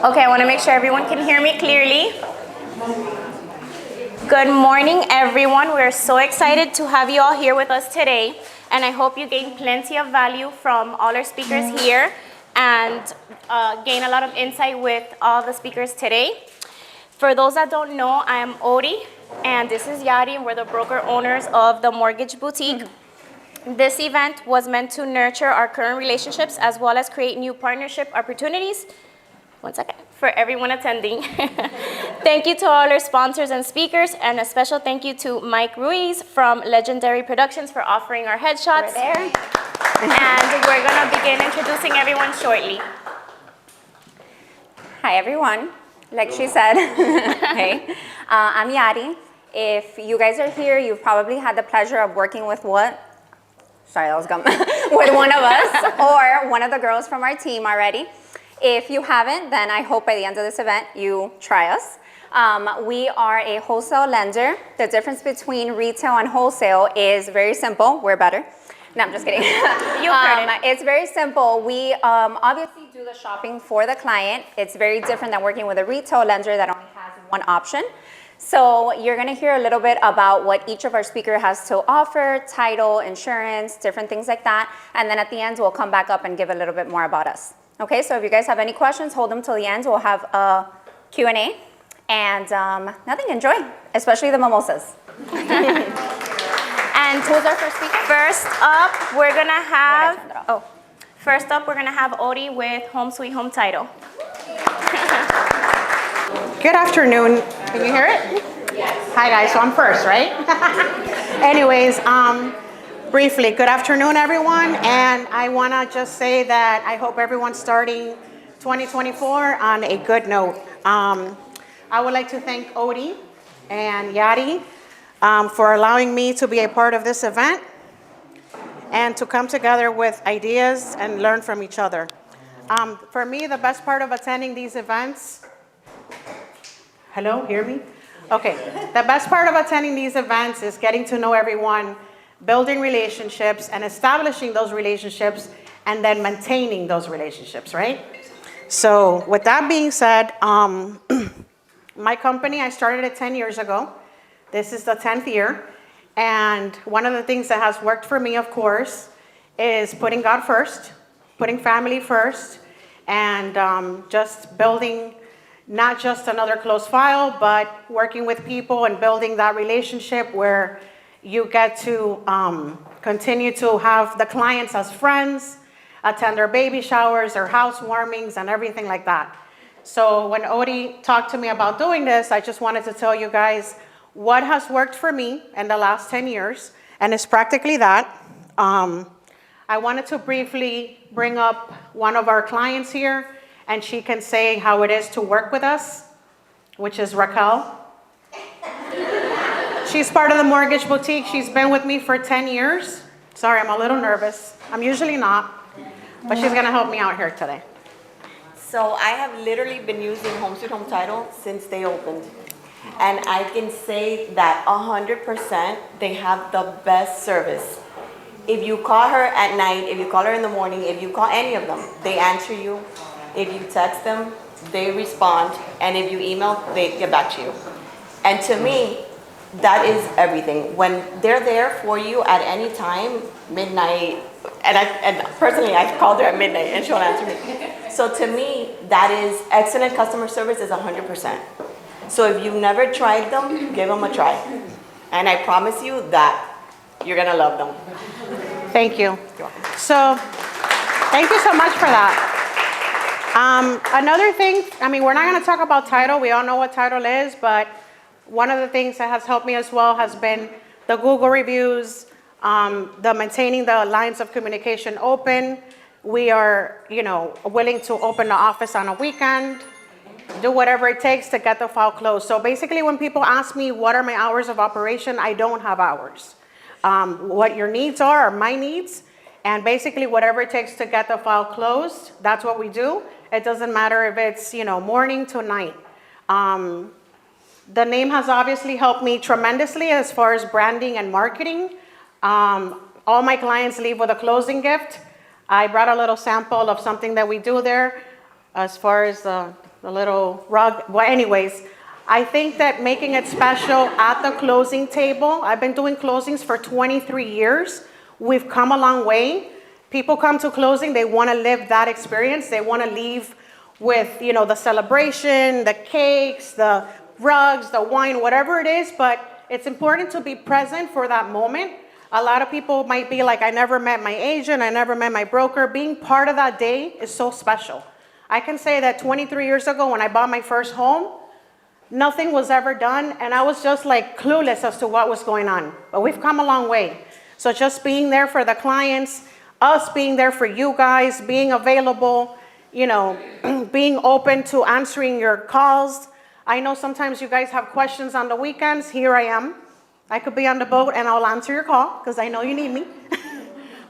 Okay, I want to make sure everyone can hear me clearly. Good morning, everyone. We're so excited to have you all here with us today, and I hope you gain plenty of value from all our speakers here and gain a lot of insight with all the speakers today. For those that don't know, I am Odi, and this is Yari, and we're the broker owners of the Mortgage Boutique. This event was meant to nurture our current relationships as well as create new partnership opportunities. One second, for everyone attending. Thank you to all our sponsors and speakers, and a special thank you to Mike Ruiz from Legendary Productions for offering our headshots. Over there. And we're gonna begin introducing everyone shortly. Hi, everyone. Like she said, hey, I'm Yadi. If you guys are here, you've probably had the pleasure of working with what? Sorry, that was gum. With one of us or one of the girls from our team already. If you haven't, then I hope by the end of this event you try us. We are a wholesale lender. The difference between retail and wholesale is very simple. We're better. No, I'm just kidding. You heard it. It's very simple. We obviously do the shopping for the client. It's very different than working with a retail lender that only has one option. So you're going to hear a little bit about what each of our speakers has to offer, title, insurance, different things like that. And then at the end, we'll come back up and give a little bit more about us. Okay, so if you guys have any questions, hold them till the end. We'll have a Q&A. And nothing, enjoy, especially the mimosas. And who's our first speaker? First up, we're gonna have Odi with Home Sweet Home title. Good afternoon. Can you hear it? Yes. Hi guys, so I'm first, right? Anyways, briefly, good afternoon everyone, and I want to just say that I hope everyone's starting 2024 on a good note. I would like to thank Odi and Yadi for allowing me to be a part of this event and to come together with ideas and learn from each other. For me, the best part of attending these events, hello, hear me? Okay, the best part of attending these events is getting to know everyone, building relationships and establishing those relationships and then maintaining those relationships, right? So with that being said, my company, I started it 10 years ago. This is the 10th year. And one of the things that has worked for me, of course, is putting God first, putting family first, and just building not just another close file, but working with people and building that relationship where you get to continue to have the clients as friends, attend their baby showers, their housewarmings, and everything like that. So when Odi talked to me about doing this, I just wanted to tell you guys what has worked for me in the last 10 years, and it's practically that. I wanted to briefly bring up one of our clients here, and she can say how it is to work with us, which is Raquel. She's part of the Mortgage Boutique. She's been with me for 10 years. Sorry, I'm a little nervous. I'm usually not, but she's gonna help me out here today. So I have literally been using Home Sweet Home title since they opened. And I can say that 100% they have the best service. If you call her at night, if you call her in the morning, if you call any of them, they answer you. If you text them, they respond. And if you email, they get back to you. And to me, that is everything. When they're there for you at any time, midnight, and personally, I've called her at midnight and she'll answer me. So to me, that is excellent customer service is 100%. So if you've never tried them, give them a try. And I promise you that you're gonna love them. Thank you. So, thank you so much for that. Another thing, I mean, we're not gonna talk about title. We all know what title is, but one of the things that has helped me as well has been the Google reviews, the maintaining the lines of communication open. We are, willing to open the office on a weekend, do whatever it takes to get the file closed. So basically when people ask me what are my hours of operation, I don't have hours. What your needs are my needs. And basically whatever it takes to get the file closed, that's what we do. It doesn't matter if it's, morning to night. The name has obviously helped me tremendously as far as branding and marketing. All my clients leave with a closing gift. I brought a little sample of something that we do there as far as the little rug. Well, anyways, I think that making it special at the closing table, I've been doing closings for 23 years. We've come a long way. People come to closing, they want to live that experience. They want to leave with, the celebration, the cakes, the rugs, the wine, whatever it is, but it's important to be present for that moment. A lot of people might be like, I never met my agent, I never met my broker. Being part of that day is so special. I can say that 23 years ago when I bought my first home, nothing was ever done, and I was just like clueless as to what was going on. But we've come a long way. So just being there for the clients, us being there for you guys, being available, being open to answering your calls. I know sometimes you guys have questions on the weekends. Here I am. I could be on the boat and I'll answer your call because I know you need me.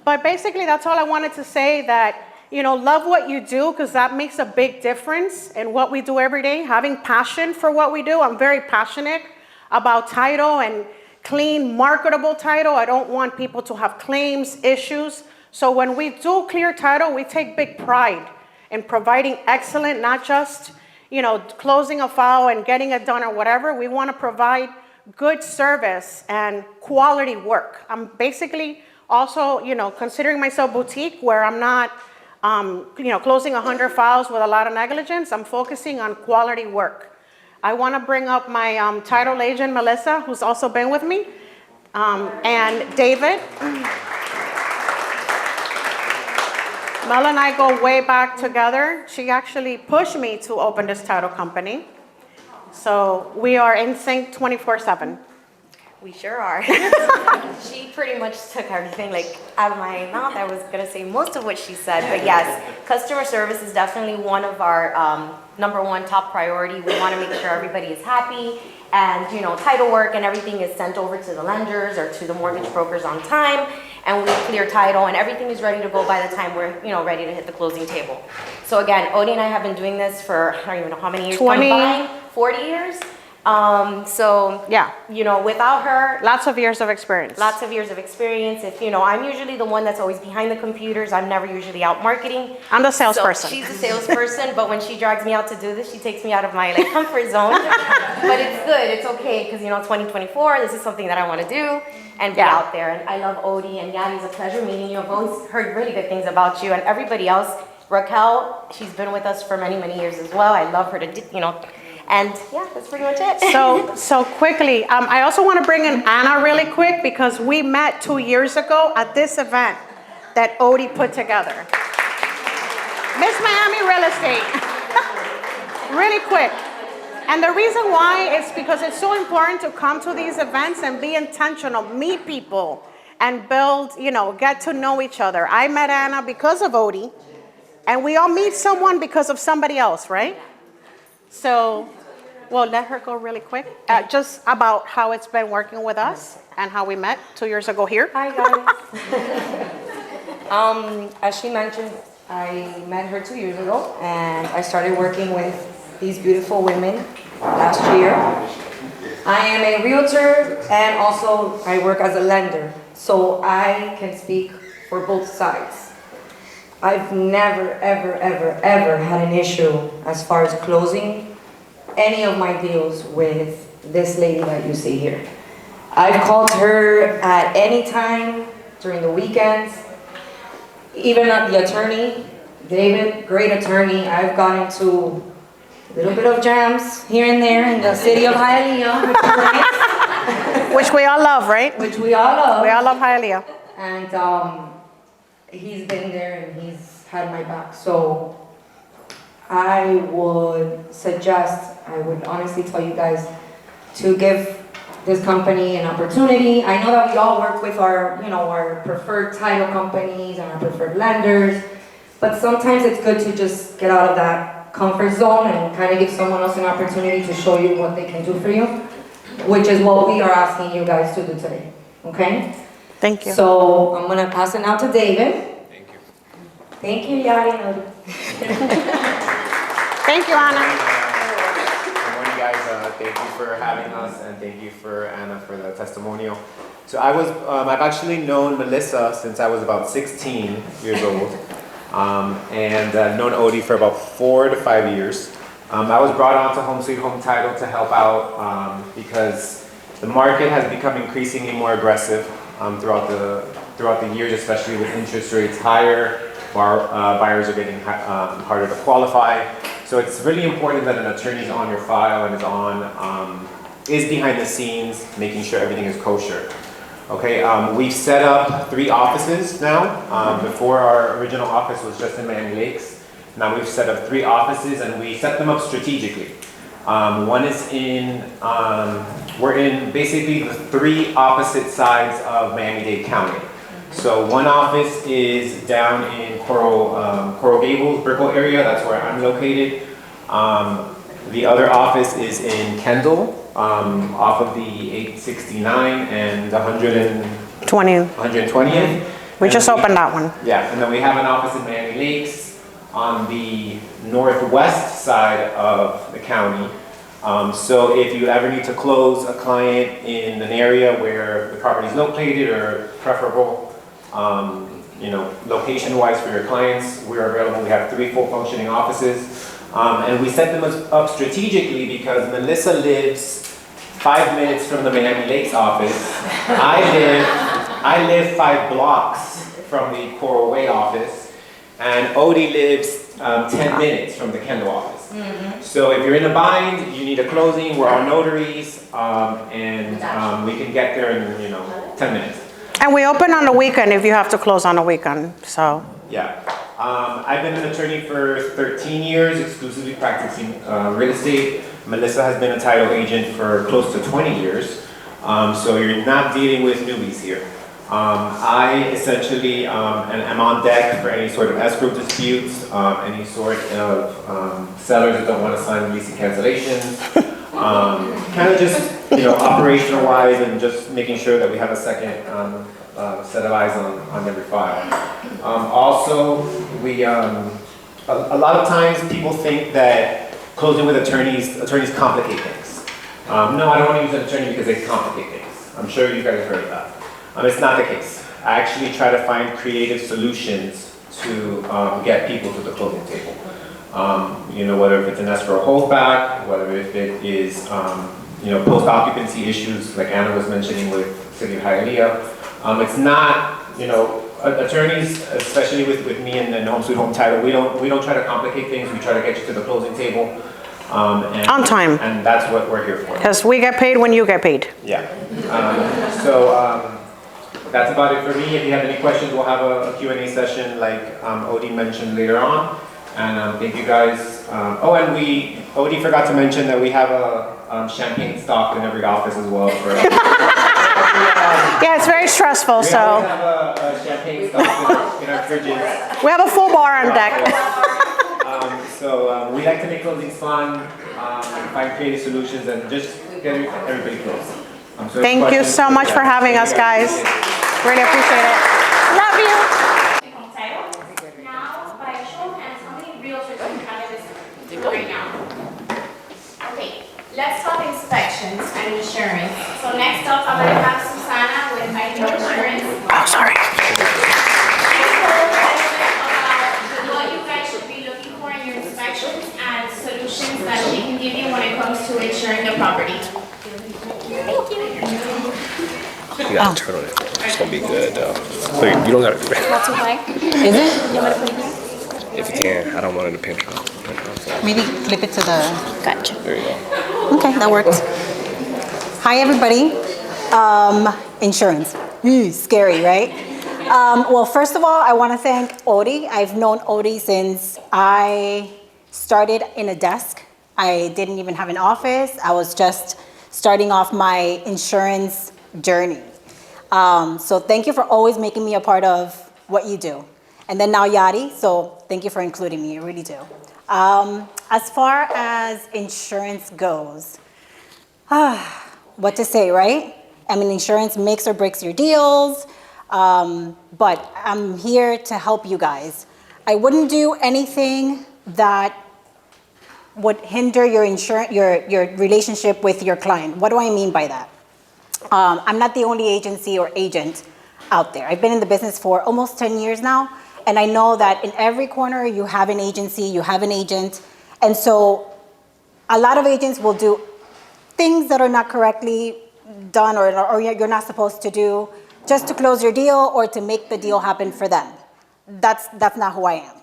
But basically, that's all I wanted to say, that, love what you do, because that makes a big difference in what we do every day. Having passion for what we do. I'm very passionate about title and clean, marketable title. I don't want people to have claims, issues. So when we do clear title, we take big pride in providing excellent, not just, closing a file and getting it done or whatever. We want to provide good service and quality work. I'm basically also, considering myself boutique, where I'm not, closing 100 files with a lot of negligence. I'm focusing on quality work. I want to bring up my title agent, Melissa, who's also been with me, and David. Mel and I go way back together. She actually pushed me to open this title company. So we are in sync 24/7. We sure are. She pretty much took everything out of my mouth. I was gonna say most of what she said, but yes, customer service is definitely one of our number one top priority. We want to make sure everybody is happy, and title work and everything is sent over to the lenders or to the mortgage brokers on time, and we clear title and everything is ready to go by the time we're ready to hit the closing table. So again, Odie and I have been doing this for I don't even know how many years. 20. 40 years. So Yeah. without her, Lots of years of experience. lots of years of experience. If I'm usually the one that's always behind the computers. I'm never usually out marketing. I'm the salesperson. So she's a salesperson, but when she drags me out to do this, she takes me out of my comfort zone. But it's good. It's okay because 2024. This is something that I want to do and be out there. And I love Odie and Yanni. It's a pleasure meeting you. I've always heard really good things about you and everybody else. Raquel, she's been with us for many, many years as well. I love her to And yeah, that's pretty much it. So quickly, I also want to bring in Anna really quick because we met 2 years ago at this event that Odie put together. Miss Miami Real Estate. Really quick. And the reason why is because it's so important to come to these events and be intentional, meet people, and build, get to know each other. I met Anna because of Odie, and we all meet someone because of somebody else, right? So, let her go really quick. Just about how it's been working with us and how we met 2 years ago here. Hi guys. As she mentioned, I met her 2 years ago, and I started working with these beautiful women last year. I am a realtor, and also I work as a lender, so I can speak for both sides. I've never, ever, ever, ever had an issue as far as closing any of my deals with this lady that you see here. I've called her at any time during the weekends, even at the attorney, David, great attorney. I've gotten into a little bit of jams here and there in the city of Hialeah, Which we all love, right? which we all love. We all love Hialeah. And he's been there and he's had my back. So I would suggest, I would honestly tell you guys to give this company an opportunity. I know that we all work with our, our preferred title companies and our preferred lenders, but sometimes it's good to just get out of that comfort zone and kind of give someone else an opportunity to show you what they can do for you, which is what we are asking you guys to do today, okay? Thank you. So I'm gonna pass it now to David. Thank you. Thank you, Yari. Thank you, Anna. Good morning, guys. Thank you for having us, and thank you for Anna for the testimonial. So I've actually known Melissa since I was about 16 years old, and known Odie for about 4 to 5 years. I was brought on to Home Sweet Home Title to help out because the market has become increasingly more aggressive throughout the years, especially with interest rates higher. Buyers are getting harder to qualify. So it's really important that an attorney is on your file and is behind the scenes, making sure everything is kosher. Okay, we've set up 3 offices now. Before, our original office was just in Miami Lakes. Now we've set up 3 offices, and we set them up strategically. One is we're in basically the 3 opposite sides of Miami-Dade County. So one office is down in Coral Gables, Brickell area. That's where I'm located. The other office is in Kendall, off of the 869 and 120th. We just opened that one. Yeah, and then we have an office in Miami Lakes on the northwest side of the county. So if you ever need to close a client in an area where the property is located or preferable, location-wise for your clients, we're available. We have 3 full functioning offices. And we set them up strategically because Melissa lives 5 minutes from the Miami Lakes office. I live 5 blocks from the Coral Way office, and Odie lives 10 minutes from the Kendall office. So if you're in a bind, you need a closing, we're all notaries, and we can get there in 10 minutes. And we open on the weekend if you have to close on the weekend, so. Yeah. I've been an attorney for 13 years, exclusively practicing real estate. Melissa has been a title agent for close to 20 years. So you're not dealing with newbies here. I essentially am on deck for any sort of escrow disputes, any sort of sellers that don't want to sign leasing cancellations. Kind of just, operational wise and just making sure that we have a second set of eyes on every file. Also, a lot of times people think that closing with attorneys complicate things. No, I don't want to use an attorney because they complicate things. I'm sure you guys have heard of that. It's not the case. I actually try to find creative solutions to get people to the closing table. Whether if it's an escrow holdback, whether if it is, post-occupancy issues like Anna was mentioning with City of Hialeah. It's not, attorneys, especially with me and Home Sweet Home Title, we don't try to complicate things. We try to get you to the closing table. On time. And that's what we're here for. Because we get paid when you get paid. Yeah. That's about it for me. If you have any questions, we'll have a Q&A session like Odie mentioned later on. And thank you guys. And Odie forgot to mention that we have a champagne stock in every office as well. Yeah, it's very stressful, We always have a champagne stock in our fridges. We have a full bar on deck. We like to make closings fun, find creative solutions, and just get everybody close. Thank you so much for having us, guys. Really appreciate it. Love you. Home title. Now, by a show of hands, how many realtors do we have in this right now? Okay, let's talk inspections and insurance. So next up, I'm going to have Susana with Ideal Insurance. Oh, sorry. And tell us a little bit about what you guys should be looking for in your inspections and solutions that she can give you when it comes to insuring the property. You gotta turn on it. It's gonna be good though. Wait, you don't gotta. Not too high. Is it? You want me to put it here? If you can, I don't want it to pinch off. Maybe flip it to the. Gotcha. There you go. Okay, that works. Hi, everybody. Insurance. Scary, right? Well, first of all, I want to thank Odie. I've known Odie since I started in a desk. I didn't even have an office. I was just starting off my insurance journey. So thank you for always making me a part of what you do. And then now Yadi, so thank you for including me, I really do. As far as insurance goes, what to say, right? I mean, insurance makes or breaks your deals, but I'm here to help you guys. I wouldn't do anything that would hinder your relationship with your client. What do I mean by that? I'm not the only agency or agent out there. I've been in the business for almost 10 years now, and I know that in every corner you have an agency, you have an agent, and so a lot of agents will do things that are not correctly done or you're not supposed to do just to close your deal or to make the deal happen for them. That's not who I am,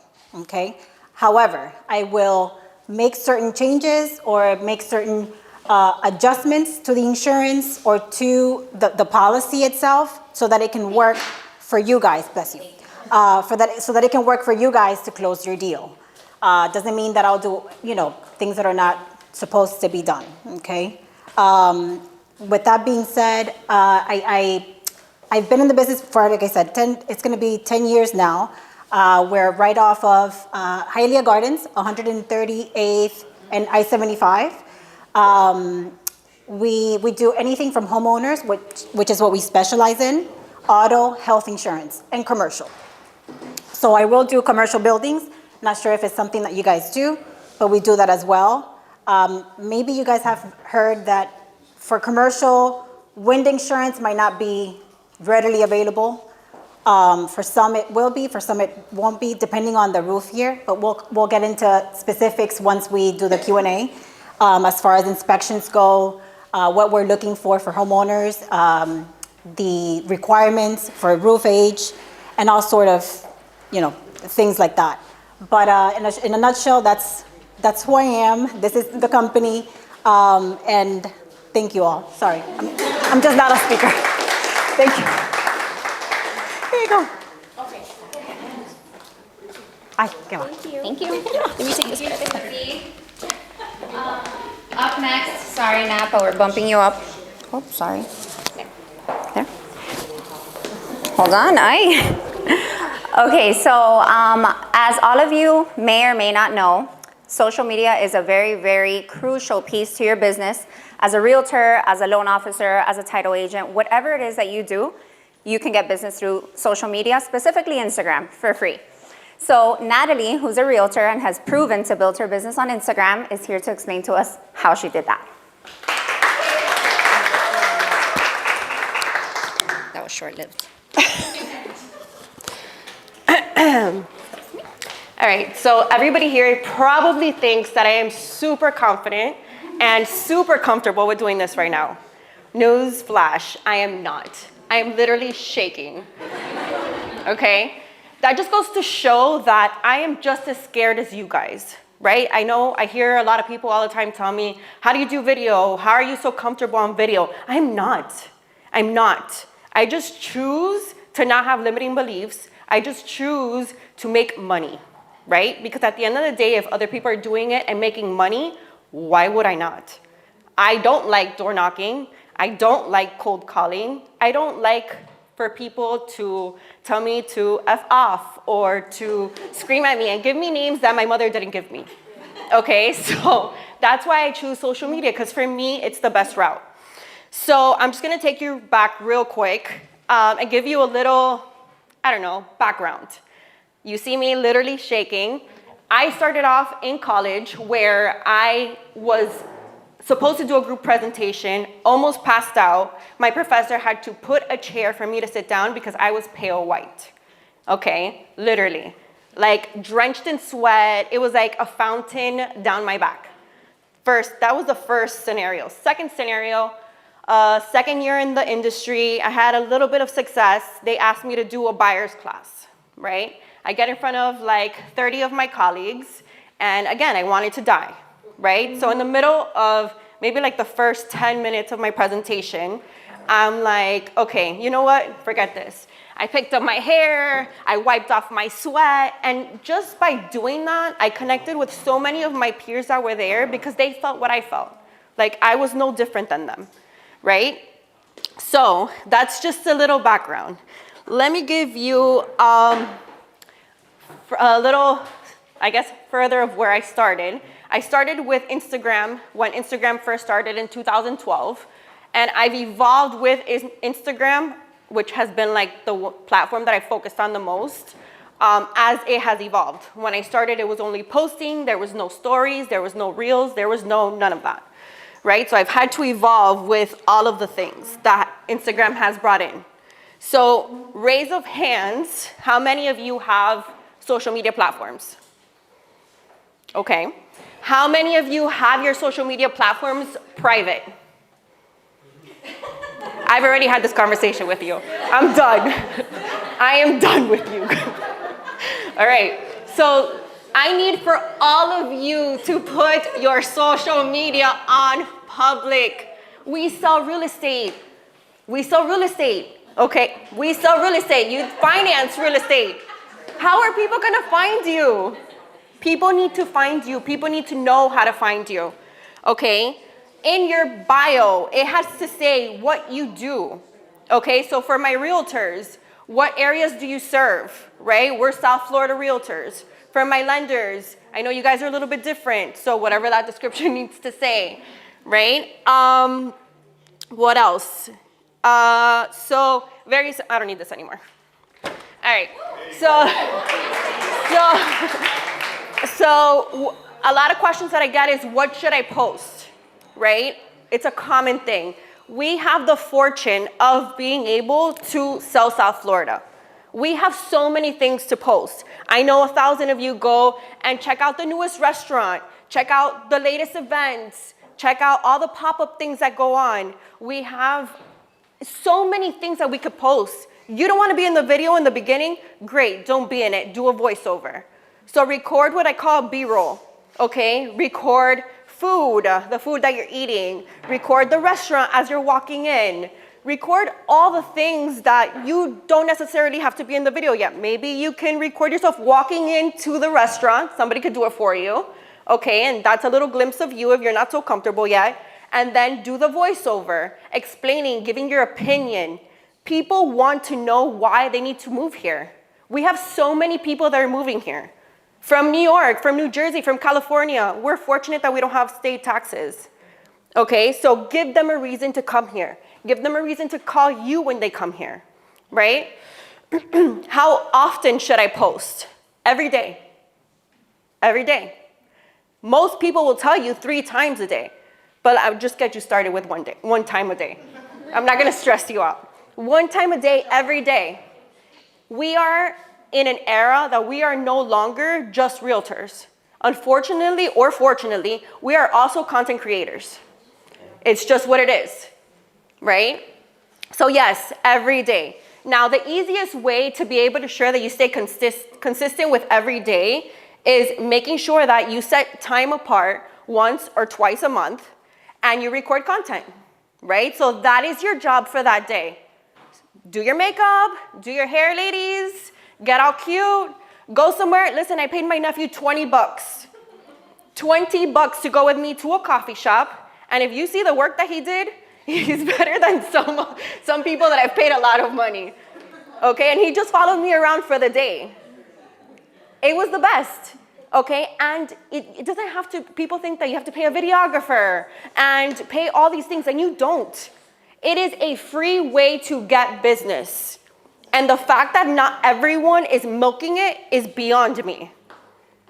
okay? However, I will make certain changes or make certain adjustments to the insurance or to the policy itself so that it can work for you guys, bless you, so that it can work for you guys to close your deal. Doesn't mean that I'll do, things that are not supposed to be done, okay? With that being said, I've been in the business for, like I said, it's gonna be 10 years now. We're right off of Hialeah Gardens, 138th and I-75. We do anything from homeowners, which is what we specialize in, auto, health insurance, and commercial. So I will do commercial buildings. Not sure if it's something that you guys do, but we do that as well. Maybe you guys have heard that for commercial, wind insurance might not be readily available. For some it will be, for some it won't be, depending on the roof year, but we'll get into specifics once we do the Q&A. As far as inspections go, what we're looking for homeowners, the requirements for roof age, and all sort of, things like that. But in a nutshell, that's who I am. This is the company, and thank you all. Sorry, I'm just not a speaker. Thank you. Here you go. Okay. Ay, qué va. Thank you. Let me take this. Up next, sorry Napa, we're bumping you up. Oh, sorry. There. Hold on, Okay, so as all of you may or may not know, social media is a very, very crucial piece to your business. As a realtor, as a loan officer, as a title agent, whatever it is that you do, you can get business through social media, specifically Instagram, for free. So Natalie, who's a realtor and has proven to build her business on Instagram, is here to explain to us how she did that. That was short-lived. All right, so everybody here probably thinks that I am super confident and super comfortable with doing this right now. News flash, I am not. I am literally shaking, okay? That just goes to show that I am just as scared as you guys, right? I know I hear a lot of people all the time tell me, how do you do video? How are you so comfortable on video? I'm not. I just choose to not have limiting beliefs. I just choose to make money, right? Because at the end of the day, if other people are doing it and making money, why would I not? I don't like door knocking. I don't like cold calling. I don't like for people to tell me to F off or to scream at me and give me names that my mother didn't give me. Okay, so that's why I choose social media, because for me, it's the best route. So I'm just gonna take you back real quick and give you a little, background. You see me literally shaking. I started off in college where I was supposed to do a group presentation, almost passed out. My professor had to put a chair for me to sit down because I was pale white, okay, literally. Like drenched in sweat, it was like a fountain down my back. That was the first scenario. Second scenario, second year in the industry, I had a little bit of success. They asked me to do a buyer's class, right? I get in front of like 30 of my colleagues, and again, I wanted to die. Right? So in the middle of maybe like the first 10 minutes of my presentation, I'm like, okay, you know what? Forget this. I picked up my hair, I wiped off my sweat, and just by doing that, I connected with so many of my peers that were there because they felt what I felt. Like I was no different than them, right? So that's just a little background. Let me give you a little, further of where I started. I started with Instagram when Instagram first started in 2012, and I've evolved with Instagram, which has been like the platform that I focused on the most, as it has evolved. When I started, it was only posting, there was no stories, there was no reels, there was none of that, right? So I've had to evolve with all of the things that Instagram has brought in. So raise of hands, how many of you have social media platforms? Okay. How many of you have your social media platforms private? I've already had this conversation with you. I'm done. I am done with you. All right, so I need for all of you to put your social media on public. We sell real estate. We sell real estate, okay? We sell real estate. You finance real estate. How are people gonna find you? People need to find you. People need to know how to find you, okay? In your bio, it has to say what you do, okay? So for my realtors, what areas do you serve, right? We're South Florida realtors. For my lenders, I know you guys are a little bit different, so whatever that description needs to say, right? What else? I don't need this anymore. All right, so a lot of questions that I get is, what should I post, right? It's a common thing. We have the fortune of being able to sell South Florida. We have so many things to post. I know 1,000 of you go and check out the newest restaurant, check out the latest events, check out all the pop-up things that go on. We have so many things that we could post. You don't want to be in the video in the beginning? Great, don't be in it. Do a voiceover. So record what I call B-roll, okay? Record food, the food that you're eating. Record the restaurant as you're walking in. Record all the things that you don't necessarily have to be in the video yet. Maybe you can record yourself walking into the restaurant. Somebody could do it for you, okay? And that's a little glimpse of you if you're not so comfortable yet. And then do the voiceover, explaining, giving your opinion. People want to know why they need to move here. We have so many people that are moving here. From New York, from New Jersey, from California. We're fortunate that we don't have state taxes. Okay, so give them a reason to come here. Give them a reason to call you when they come here, right? How often should I post? Every day. Every day. Most people will tell you 3 times a day, but I'll just get you started with one time a day. I'm not gonna stress you out. 1 time a day, every day. We are in an era that we are no longer just realtors. Unfortunately or fortunately, we are also content creators. It's just what it is, right? So yes, every day. Now, the easiest way to be able to ensure that you stay consistent with every day is making sure that you set time apart once or twice a month and you record content, right? So that is your job for that day. Do your makeup, do your hair, ladies, get all cute, go somewhere. Listen, I paid my nephew 20 bucks. 20 bucks to go with me to a coffee shop. And if you see the work that he did, he's better than some people that I've paid a lot of money. Okay, and he just followed me around for the day. It was the best. Okay, and it doesn't have to, people think that you have to pay a videographer and pay all these things, and you don't. It is a free way to get business. And the fact that not everyone is milking it is beyond me,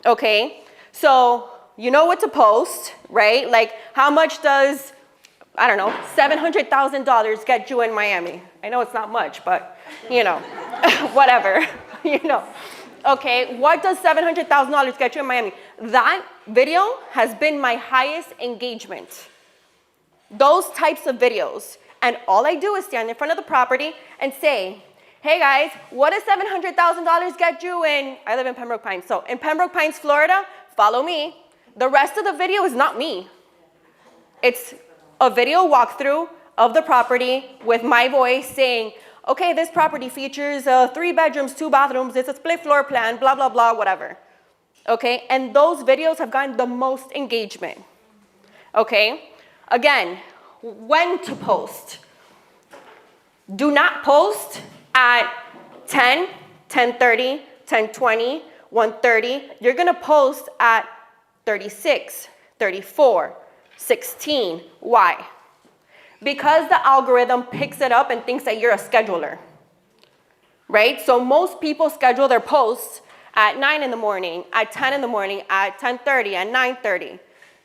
okay? So you know what to post, right? Like, how much does, I don't know, $700,000 get you in Miami? I know it's not much, but, you know, whatever, you know. Okay, what does $700,000 get you in Miami? That video has been my highest engagement. Those types of videos. And all I do is stand in front of the property and say, hey guys, what does $700,000 get you in, I live in Pembroke Pines, so in Pembroke Pines, Florida, follow me. The rest of the video is not me. It's a video walkthrough of the property with my voice saying, okay, this property features 3 bedrooms, 2 bathrooms, it's a split floor plan, blah, blah, blah, whatever. Okay, and those videos have gotten the most engagement. Okay, again, when to post. Do not post at 10, 10:30, 10:20, 1:30. You're gonna post at 36, 34, 16. Why? Because the algorithm picks it up and thinks that you're a scheduler, right? So most people schedule their posts at 9 in the morning, at 10 in the morning, at 10:30, at 9:30,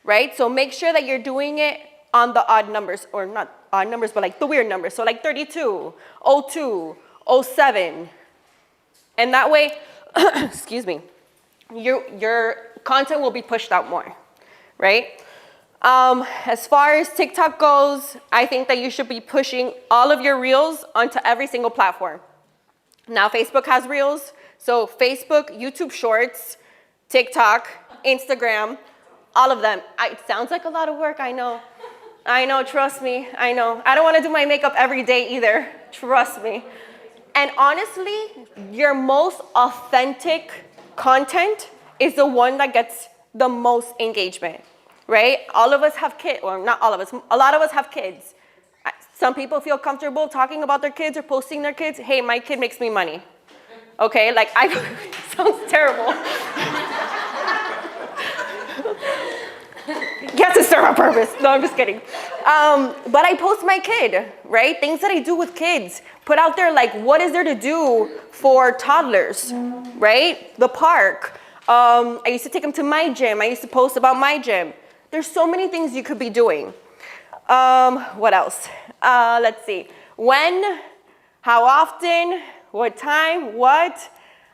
right? So make sure that you're doing it on the odd numbers, or not odd numbers, but like the weird numbers. So like 32, 02, 07. And that way, excuse me, your content will be pushed out more, right? As far as TikTok goes, I think that you should be pushing all of your reels onto every single platform. Now Facebook has reels, so Facebook, YouTube Shorts, TikTok, Instagram, all of them. It sounds like a lot of work, I know. I know, trust me, I know. I don't want to do my makeup every day either, trust me. And honestly, your most authentic content is the one that gets the most engagement, right? All of us have kids, or not all of us, a lot of us have kids. Some people feel comfortable talking about their kids or posting their kids. Hey, my kid makes me money. Okay, like sounds terrible. Yes, to serve a purpose. No, I'm just kidding. But I post my kid, right? Things that I do with kids. Put out there like, what is there to do for toddlers, right? The park. I used to take them to my gym. I used to post about my gym. There's so many things you could be doing. What else? Let's see. When, how often, what time, what?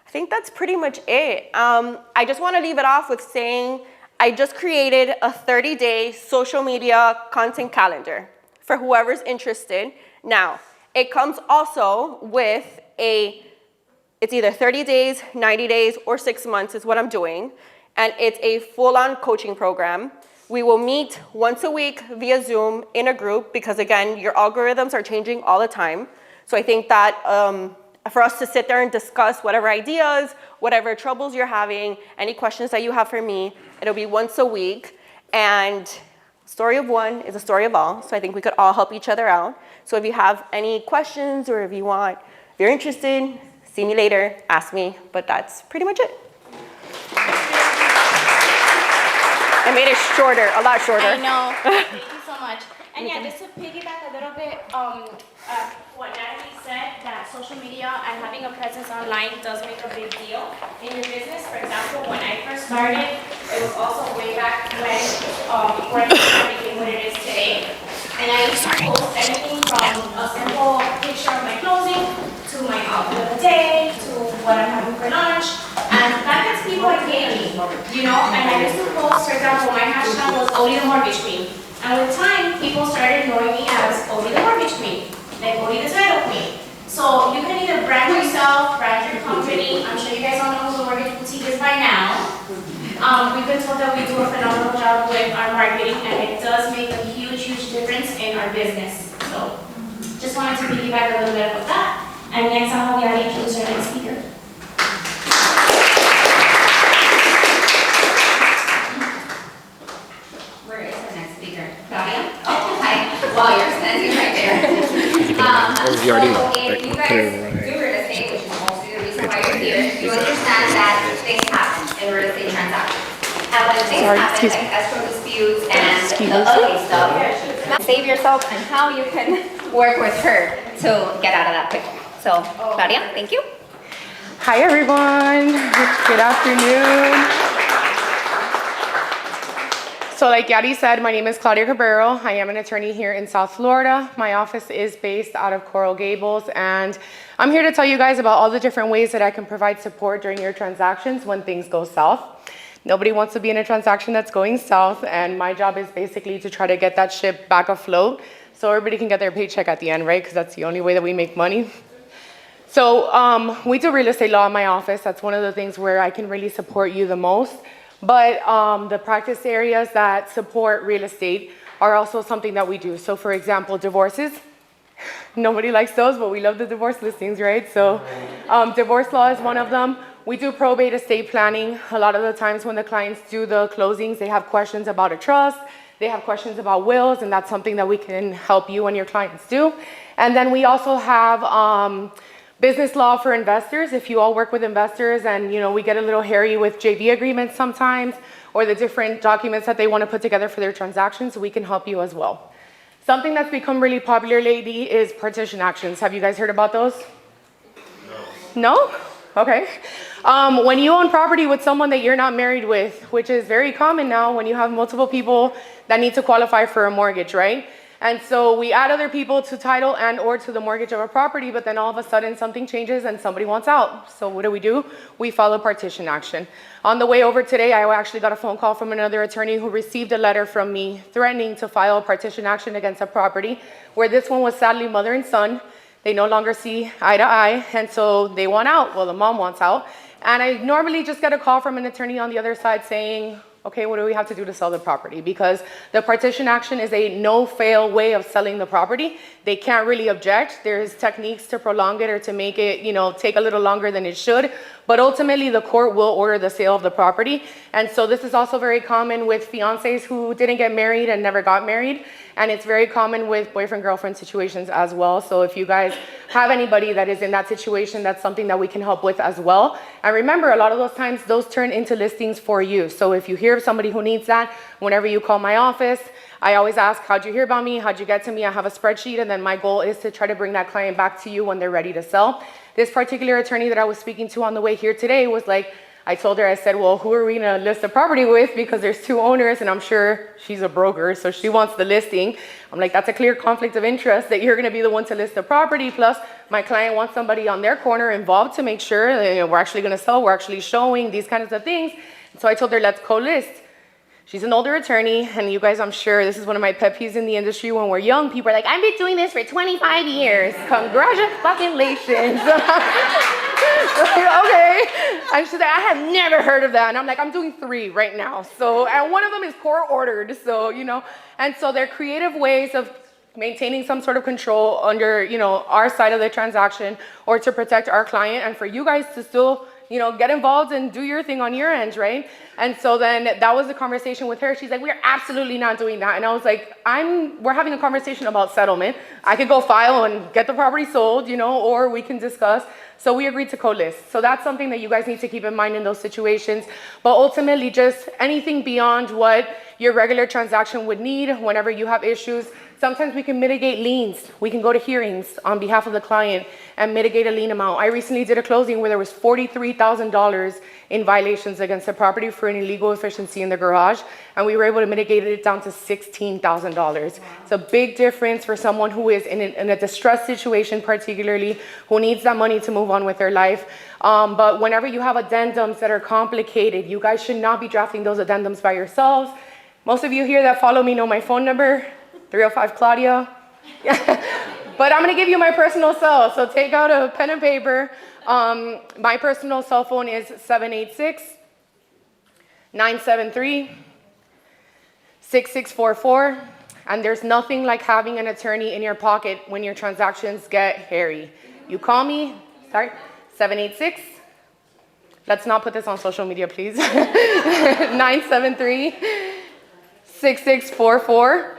I think that's pretty much it. I just want to leave it off with saying I just created a 30-day social media content calendar for whoever's interested. Now, it comes also with it's either 30 days, 90 days, or 6 months is what I'm doing. And it's a full-on coaching program. We will meet once a week via Zoom in a group because, again, your algorithms are changing all the time. So I think that for us to sit there and discuss whatever ideas, whatever troubles you're having, any questions that you have for me, it'll be once a week. And story of one is a story of all. So I think we could all help each other out. So if you have any questions or if you're interested, see me later, ask me. But that's pretty much it. I made it shorter, a lot shorter. I know. Thank you so much. And yeah, just to piggyback a little bit, what Natalie said, that social media and having a presence online does make a big deal in your business. For example, when I first started, it was also way back when before it became what it is today. And I used to post anything from a simple picture of my clothing to my outfit of the day to what I'm having for lunch. And that gets people engaging, you know? And I used to post, for example, my hashtag was Odie the Mortgage Queen. And with time, people started knowing me as Odie the Mortgage Queen, like Odie the Title Queen. So you can either brand yourself, brand your company. I'm sure you guys all know who the Mortgage Boutique is by now. We've been told that we do a phenomenal job with our marketing, and it does make a huge, huge difference in our business. So just wanted to piggyback a little bit of that. And next, I'll have Yari introduce our next speaker. Where is our next speaker? Claudia? Oh, hi. Well, you're standing right there. You already know. So if you guys do real estate, which is mostly the reason why you're here, you understand that things happen in real estate transactions. And when things happen, like escrow disputes and the ugly stuff, save yourself and how you can work with her to get out of that pickle. So, Claudia, thank you. Hi everyone, good afternoon. So like Yadi said, my name is Claudia Cabrero. I am an attorney here in South Florida. My office is based out of Coral Gables, and I'm here to tell you guys about all the different ways that I can provide support during your transactions when things go south. Nobody wants to be in a transaction that's going south, and my job is basically to try to get that ship back afloat so everybody can get their paycheck at the end, right? Because that's the only way that we make money. So we do real estate law in my office. That's one of the things where I can really support you the most. But the practice areas that support real estate are also something that we do. So for example, divorces. Nobody likes those, but we love the divorce listings, right? So divorce law is one of them. We do probate estate planning. A lot of the times when the clients do the closings, they have questions about a trust. They have questions about wills, and that's something that we can help you and your clients do. And then we also have business law for investors. If you all work with investors and we get a little hairy with JV agreements sometimes, or the different documents that they want to put together for their transactions, we can help you as well. Something that's become really popular lately is partition actions. Have you guys heard about those? No? Okay. When you own property with someone that you're not married with, which is very common now when you have multiple people that need to qualify for a mortgage, right? And so we add other people to title and or to the mortgage of a property, but then all of a sudden something changes and somebody wants out. So what do? We file a partition action. On the way over today, I actually got a phone call from another attorney who received a letter from me threatening to file a partition action against a property, where this one was sadly mother and son. They no longer see eye to eye, and so they want out. Well, the mom wants out. And I normally just get a call from an attorney on the other side saying, okay, what do we have to do to sell the property? Because the partition action is a no-fail way of selling the property. They can't really object. There's techniques to prolong it or to make it, take a little longer than it should. But ultimately, the court will order the sale of the property. And so this is also very common with fiancés who didn't get married and never got married. And it's very common with boyfriend-girlfriend situations as well. So if you guys have anybody that is in that situation, that's something that we can help with as well. And remember, a lot of those times, those turn into listings for you. So if you hear of somebody who needs that, whenever you call my office, I always ask, how'd you hear about me? How'd you get to me? I have a spreadsheet, and then my goal is to try to bring that client back to you when they're ready to sell. This particular attorney that I was speaking to on the way here today was like, I told her, I said, well, who are we gonna list the property with? Because there's two owners, and I'm sure she's a broker, so she wants the listing. I'm like, that's a clear conflict of interest that you're gonna be the one to list the property. Plus, my client wants somebody on their corner involved to make sure that, we're actually gonna sell, we're actually showing, these kinds of things. And so I told her, let's co-list. She's an older attorney, and you guys, I'm sure this is one of my pet peeves in the industry when we're young. People are like, I've been doing this for 25 years. Congratulations. Okay. And she's like, I have never heard of that. And I'm like, I'm doing 3 right now. So, and one of them is court ordered. So, and so they're creative ways of maintaining some sort of control under, our side of the transaction or to protect our client and for you guys to still get involved and do your thing on your end, right? And so then that was the conversation with her. She's like, we're absolutely not doing that. And I was like, we're having a conversation about settlement. I could go file and get the property sold, or we can discuss. So we agreed to co-list. So that's something that you guys need to keep in mind in those situations. But ultimately, just anything beyond what your regular transaction would need whenever you have issues. Sometimes we can mitigate liens. We can go to hearings on behalf of the client and mitigate a lien amount. I recently did a closing where there was $43,000 in violations against the property for an illegal efficiency in the garage, and we were able to mitigate it down to $16,000. It's a big difference for someone who is in a distressed situation, particularly, who needs that money to move on with their life. But whenever you have addendums that are complicated, you guys should not be drafting those addendums by yourselves. Most of you here that follow me know my phone number. 305 Claudia. But I'm gonna give you my personal cell, so take out a pen and paper. My personal cell phone is 786-973-6644. And there's nothing like having an attorney in your pocket when your transactions get hairy. You call me, 786. Let's not put this on social media, please. 973-6644.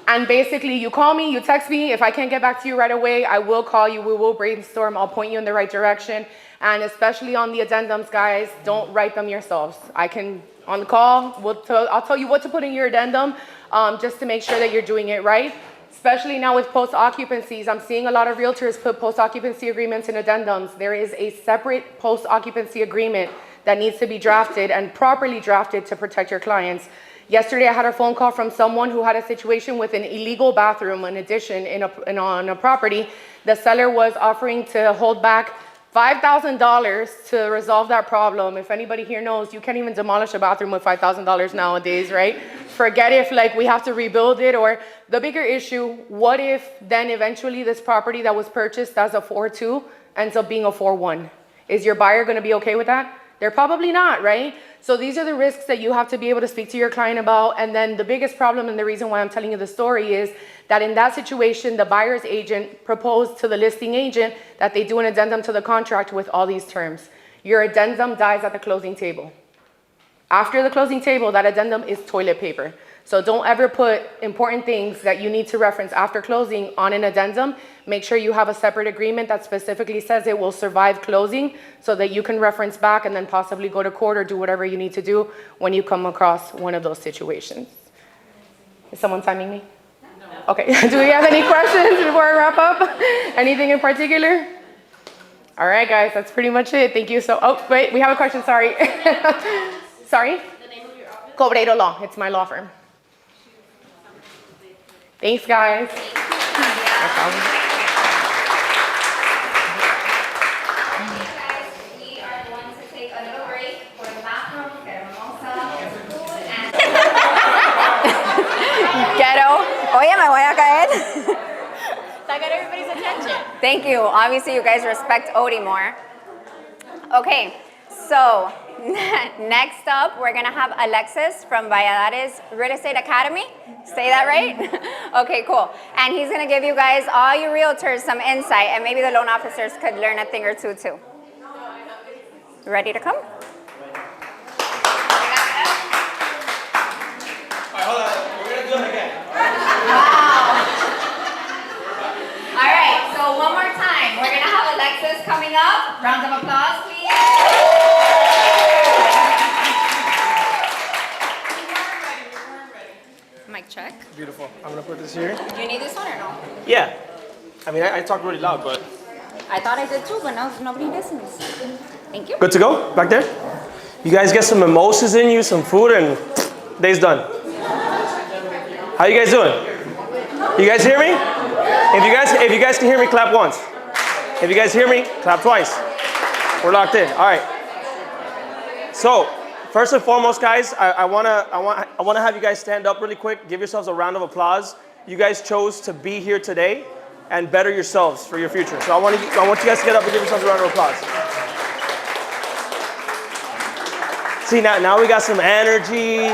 And basically, you call me, you text me. If I can't get back to you right away, I will call you. We will brainstorm. I'll point you in the right direction. And especially on the addendums, guys, don't write them yourselves. I can, on the call, I'll tell you what to put in your addendum just to make sure that you're doing it right. Especially now with post-occupancies, I'm seeing a lot of realtors put post-occupancy agreements in addendums. There is a separate post-occupancy agreement that needs to be drafted and properly drafted to protect your clients. Yesterday, I had a phone call from someone who had a situation with an illegal bathroom, an addition on a property. The seller was offering to hold back $5,000 to resolve that problem. If anybody here knows, you can't even demolish a bathroom with $5,000 nowadays, right? Forget if we have to rebuild it, or the bigger issue, what if then eventually this property that was purchased as a 4-2 ends up being a 4-1? Is your buyer gonna be okay with that? They're probably not, right? So these are the risks that you have to be able to speak to your client about. And then the biggest problem, and the reason why I'm telling you the story, is that in that situation, the buyer's agent proposed to the listing agent that they do an addendum to the contract with all these terms. Your addendum dies at the closing table. After the closing table, that addendum is toilet paper. So don't ever put important things that you need to reference after closing on an addendum. Make sure you have a separate agreement that specifically says it will survive closing so that you can reference back and then possibly go to court or do whatever you need to do when you come across one of those situations. Is someone timing me? No. Okay, do we have any questions before I wrap up? Anything in particular? All right, guys, that's pretty much it. Thank you. Oh, wait, we have a question, sorry. Sorry? The name of your office? Cobreiro Law, it's my law firm. Thanks, guys. We are going to take a little break for the bathroom, get a mimosa, get some food, and... Ghetto. Oye, me voy a caer. That got everybody's attention. Thank you. Obviously, you guys respect Odie more. Okay, so next up, we're gonna have Alexis from Valladares Real Estate Academy. Say that right? Okay, cool. And he's gonna give you guys, all you realtors, some insight, and maybe the loan officers could learn a thing or two too. Ready to come? All right, so one more time. We're gonna have Alexis coming up. Round of applause, please. Mic check. Beautiful. I'm gonna put this here. Do you need this one or no? Yeah. I mean, I talk really loud, but. I thought I did too, but now nobody listens. Thank you. Good to go? Back there? You guys get some mimosas in you, some food, and day's done. How you guys doing? You guys hear me? If you guys can hear me, clap once. If you guys hear me, clap twice. We're locked in. All right. So, first and foremost, guys, I wanna have you guys stand up really quick. Give yourselves a round of applause. You guys chose to be here today and better yourselves for your future. So I want you guys to get up and give yourselves a round of applause. See, now we got some energy.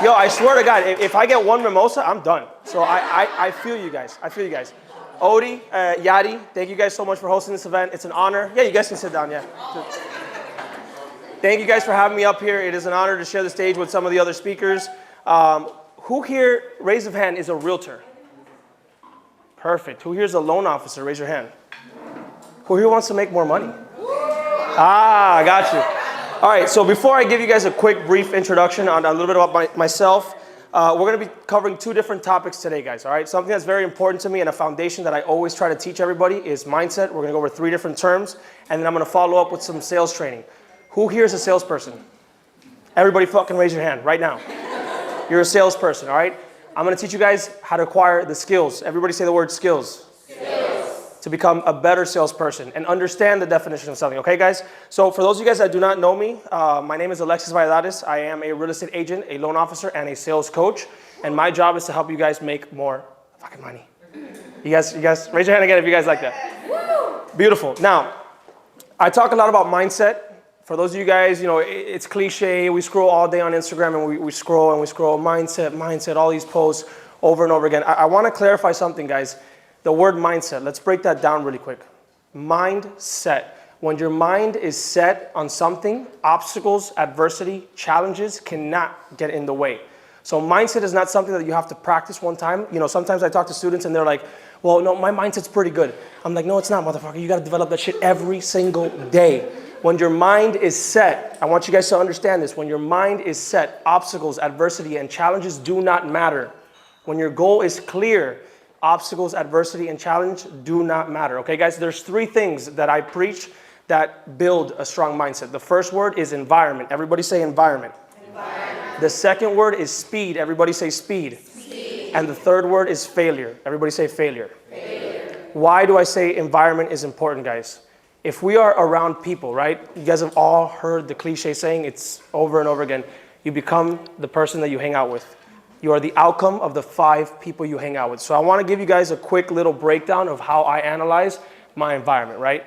Yo, I swear to God, if I get one mimosa, I'm done. So I feel you guys. I feel you guys. Odie, Yadi, thank you guys so much for hosting this event. It's an honor. Yeah, you guys can sit down, yeah. Thank you guys for having me up here. It is an honor to share the stage with some of the other speakers. Who here, raise of hand, is a realtor? Perfect. Who here is a loan officer? Raise your hand. Who here wants to make more money? Ah, I got you. All right, so before I give you guys a quick, brief introduction on a little bit about myself, we're going to be covering two different topics today, guys, all right? Something that's very important to me and a foundation that I always try to teach everybody is mindset. We're going to go over 3 different terms, and then I'm going to follow up with some sales training. Who here is a salesperson? Everybody fucking raise your hand right now. You're a salesperson, all right? I'm going to teach you guys how to acquire the skills. Everybody say the word skills. To become a better salesperson and understand the definition of selling, okay, guys? So for those of you guys that do not know me, my name is Alexis Valladares. I am a real estate agent, a loan officer, and a sales coach, and my job is to help you guys make more fucking money. You guys, raise your hand again if you guys like that. Woo! Beautiful. Now, I talk a lot about mindset. For those of you guys, you know, it's cliche. We scroll all day on Instagram, and we scroll and we scroll mindset, all these posts over and over again. I want to clarify something, guys. The word mindset, let's break that down really quick. Mindset. When your mind is set on something, obstacles, adversity, challenges cannot get in the way. So mindset is not something that you have to practice one time. You know, sometimes I talk to students and they're like, well, no, my mindset's pretty good. I'm like, no, it's not, motherfucker. You got to develop that shit every single day. When your mind is set, I want you guys to understand this. When your mind is set, obstacles, adversity, and challenges do not matter. When your goal is clear, obstacles, adversity, and challenge do not matter. Okay, guys, there's 3 things that I preach that build a strong mindset. The first word is environment. Everybody say environment. Environment. The second word is speed. Everybody say speed. Speed. And the third word is failure. Everybody say failure. Failure. Why do I say environment is important, guys? If we are around people, right? You guys have all heard the cliche saying, it's over and over again. You become the person that you hang out with. You are the outcome of the 5 people you hang out with. So I want to give you guys a quick little breakdown of how I analyze my environment, right?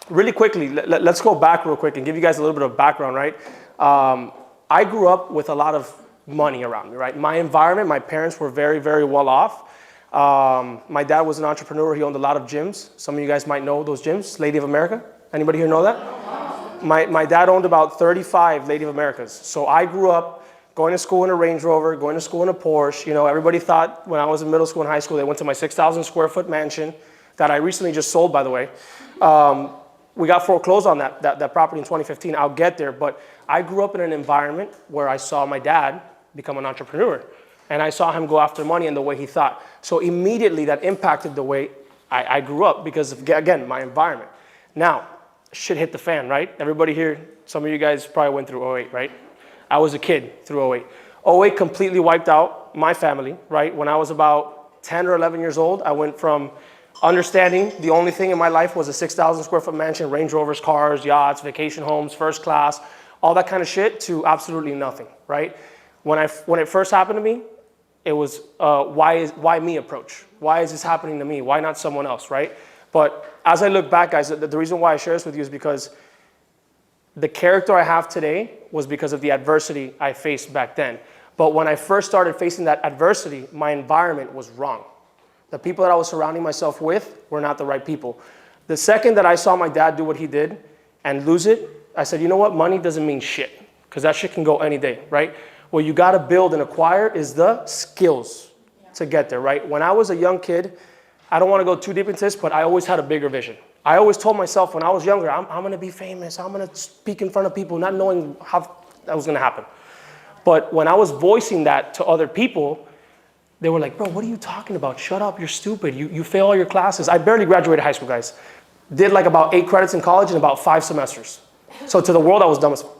Really quickly, let's go back real quick and give you guys a little bit of background, right? I grew up with a lot of money around me, right? My environment, my parents were very, very well off. My dad was an entrepreneur. He owned a lot of gyms. Some of you guys might know those gyms. Lady of America. Anybody here know that? My dad owned about 35 Lady of Americas. So I grew up going to school in a Range Rover, going to school in a Porsche. You know, everybody thought when I was in middle school and high school, they went to my 6,000 square foot mansion that I recently just sold, by the way. We got foreclosed on that property in 2015. I'll get there. But I grew up in an environment where I saw my dad become an entrepreneur. And I saw him go after money and the way he thought. So immediately that impacted the way I grew up because of, again, my environment. Now, shit hit the fan, right? Everybody here, some of you guys probably went through 08, right? I was a kid through 08. 08 completely wiped out my family, right? When I was about 10 or 11 years old, I went from understanding the only thing in my life was a 6,000 square foot mansion, Range Rovers, cars, yachts, vacation homes, first class, all that kind of shit, to absolutely nothing, right? When it first happened to me, it was why me approach? Why is this happening to me? Why not someone else, right? But as I look back, guys, the reason why I share this with you is because the character I have today was because of the adversity I faced back then. But when I first started facing that adversity, my environment was wrong. The people that I was surrounding myself with were not the right people. The second that I saw my dad do what he did and lose it, I said, you know what? Money doesn't mean shit, because that shit can go any day, right? What you got to build and acquire is the skills to get there, right? When I was a young kid, I don't want to go too deep into this, but I always had a bigger vision. I always told myself when I was younger, I'm going to be famous. I'm going to speak in front of people, not knowing how that was going to happen. But when I was voicing that to other people, they were like, bro, what are you talking about? Shut up, you're stupid. You fail all your classes. I barely graduated high school, guys. Did like about 8 credits in college in about 5 semesters. So to the world, I was dumb as fuck,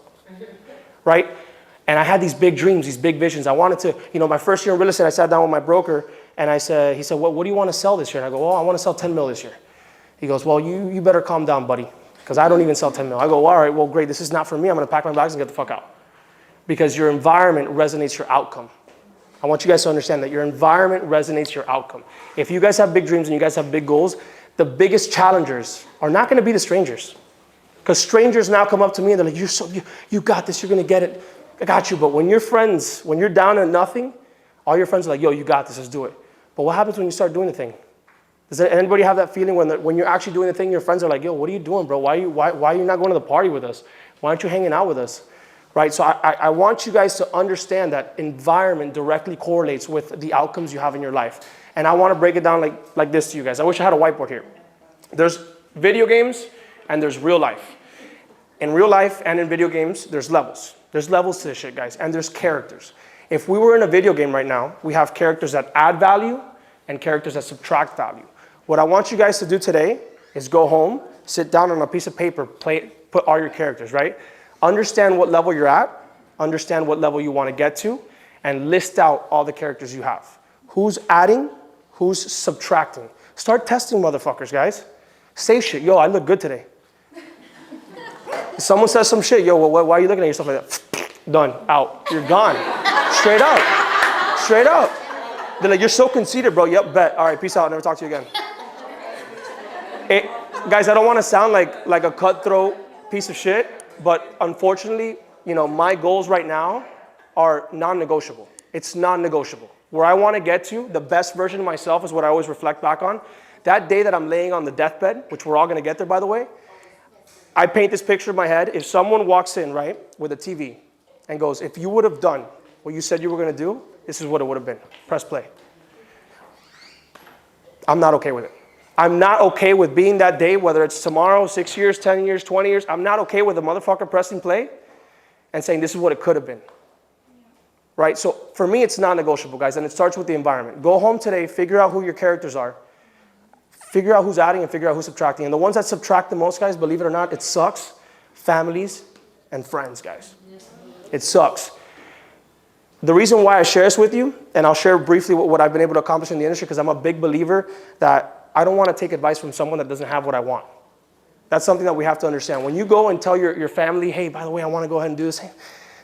right? And I had these big dreams, these big visions. I wanted to, my first year in real estate, I sat down with my broker and he said, what do you want to sell this year? And I go, I want to sell 10 mil this year. He goes, well, you better calm down, buddy, because I don't even sell 10 mil. I go, all right, well, great. This is not for me. I'm going to pack my bags and get the fuck out. Because your environment resonates your outcome. I want you guys to understand that your environment resonates your outcome. If you guys have big dreams and you guys have big goals, the biggest challengers are not going to be the strangers. Because strangers now come up to me and they're like, you got this, you're going to get it. I got you. But when you're friends, when you're down to nothing, all your friends are like, yo, you got this, let's do it. But what happens when you start doing the thing? Does anybody have that feeling when you're actually doing the thing, your friends are like, yo, what are you doing, bro? Why are you not going to the party with us? Why aren't you hanging out with us? Right? So I want you guys to understand that environment directly correlates with the outcomes you have in your life. And I want to break it down like this to you guys. I wish I had a whiteboard here. There's video games and there's real life. In real life and in video games, there's levels. There's levels to this shit, guys. And there's characters. If we were in a video game right now, we have characters that add value and characters that subtract value. What I want you guys to do today is go home, sit down on a piece of paper, put all your characters, right? Understand what level you're at, understand what level you want to get to, and list out all the characters you have. Who's adding, who's subtracting. Start testing motherfuckers, guys. Say shit, yo, I look good today. If someone says some shit, yo, why are you looking at yourself like that? Done, out, you're gone. Straight up, straight up. They're like, you're so conceited, bro. Yep, bet. All right, peace out, never talk to you again. Guys, I don't want to sound like a cutthroat piece of shit, but unfortunately, my goals right now are non-negotiable. It's non-negotiable. Where I want to get to, the best version of myself is what I always reflect back on. That day that I'm laying on the deathbed, which we're all going to get there, by the way, I paint this picture in my head. If someone walks in, right, with a TV and goes, if you would have done what you said you were going to do, this is what it would have been. Press play. I'm not okay with it. I'm not okay with being that day, whether it's tomorrow, 6 years, 10 years, 20 years. I'm not okay with a motherfucker pressing play and saying this is what it could have been. Right? So for me, it's non-negotiable, guys, and it starts with the environment. Go home today, figure out who your characters are. Figure out who's adding and figure out who's subtracting. And the ones that subtract the most, guys, believe it or not, it sucks. Families and friends, guys. It sucks. The reason why I share this with you, and I'll share briefly what I've been able to accomplish in the industry, because I'm a big believer that I don't want to take advice from someone that doesn't have what I want. That's something that we have to understand. When you go and tell your family, hey, by the way, I want to go ahead and do this. Hey,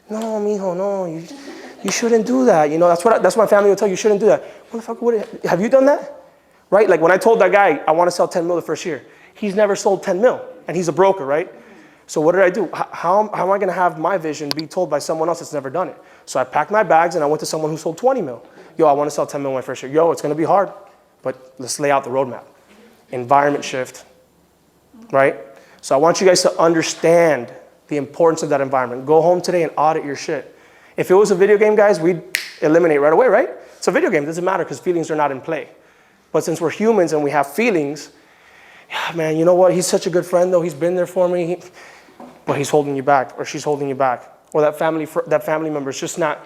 no, mijo, no, you shouldn't do that. That's what my family will tell you. You shouldn't do that. Motherfucker, have you done that? Right? Like when I told that guy, I want to sell 10 mil the first year. He's never sold 10 mil, and he's a broker, right? So what did I do? How am I going to have my vision be told by someone else that's never done it? So I packed my bags and I went to someone who sold 20 mil. Yo, I want to sell 10 mil my first year. Yo, it's going to be hard, but let's lay out the roadmap. Environment shift, right? So I want you guys to understand the importance of that environment. Go home today and audit your shit. If it was a video game, guys, we'd eliminate right away, right? It's a video game. It doesn't matter because feelings are not in play. But since we're humans and we have feelings, yeah, man, you know what? He's such a good friend, though. He's been there for me. But he's holding you back, or she's holding you back. Or that family member is just not.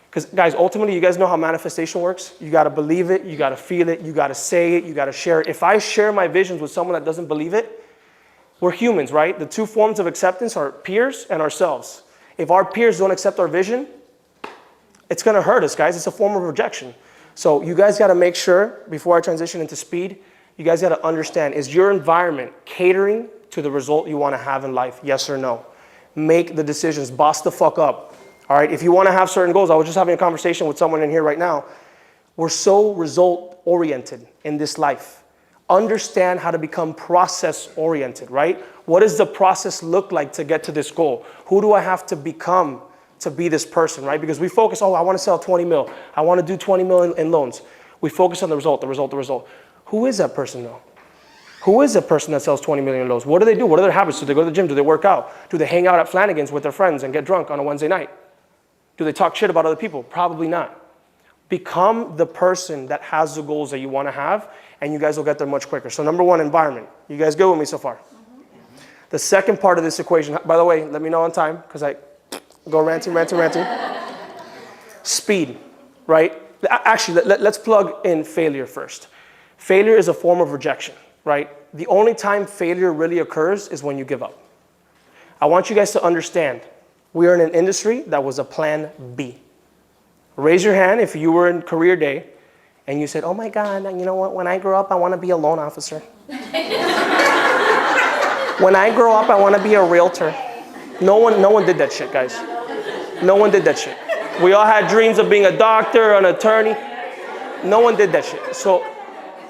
Because, guys, ultimately, you guys know how manifestation works. You got to believe it. You got to feel it. You got to say it. You got to share it. If I share my visions with someone that doesn't believe it, we're humans, right? The two forms of acceptance are peers and ourselves. If our peers don't accept our vision, It's gonna hurt us, guys. It's a form of rejection. So you guys gotta make sure, before I transition into speed, you guys gotta understand, is your environment catering to the result you wanna have in life, yes or no? Make the decisions, boss the fuck up. All right, if you wanna have certain goals, I was just having a conversation with someone in here right now. We're so result oriented in this life. Understand how to become process oriented, right? What does the process look like to get to this goal? Who do I have to become to be this person, right? Because we focus, oh, I want to sell 20 mil. I want to do 20 mil in loans. We focus on the result, the result, the result. Who is that person though? Who is the person that sells 20 million in loans? What do they do? What are their habits? Do they go to the gym? Do they work out? Do they hang out at Flanagan's with their friends and get drunk on a Wednesday night? Do they talk shit about other people? Probably not. Become the person that has the goals that you want to have, and you guys will get there much quicker. So number one, environment. You guys go with me so far? The second part of this equation, by the way, let me know on time, because I go ranting. Speed, right? Actually, let's plug in failure first. Failure is a form of rejection, right? The only time failure really occurs is when you give up. I want you guys to understand, we are in an industry that was a plan B. Raise your hand if you were in career day and you said, oh my God, you know what, when I grow up, I want to be a loan officer. When I grow up, I want to be a realtor. No one did that shit, guys. No one did that shit. We all had dreams of being a doctor, an attorney. No one did that shit. So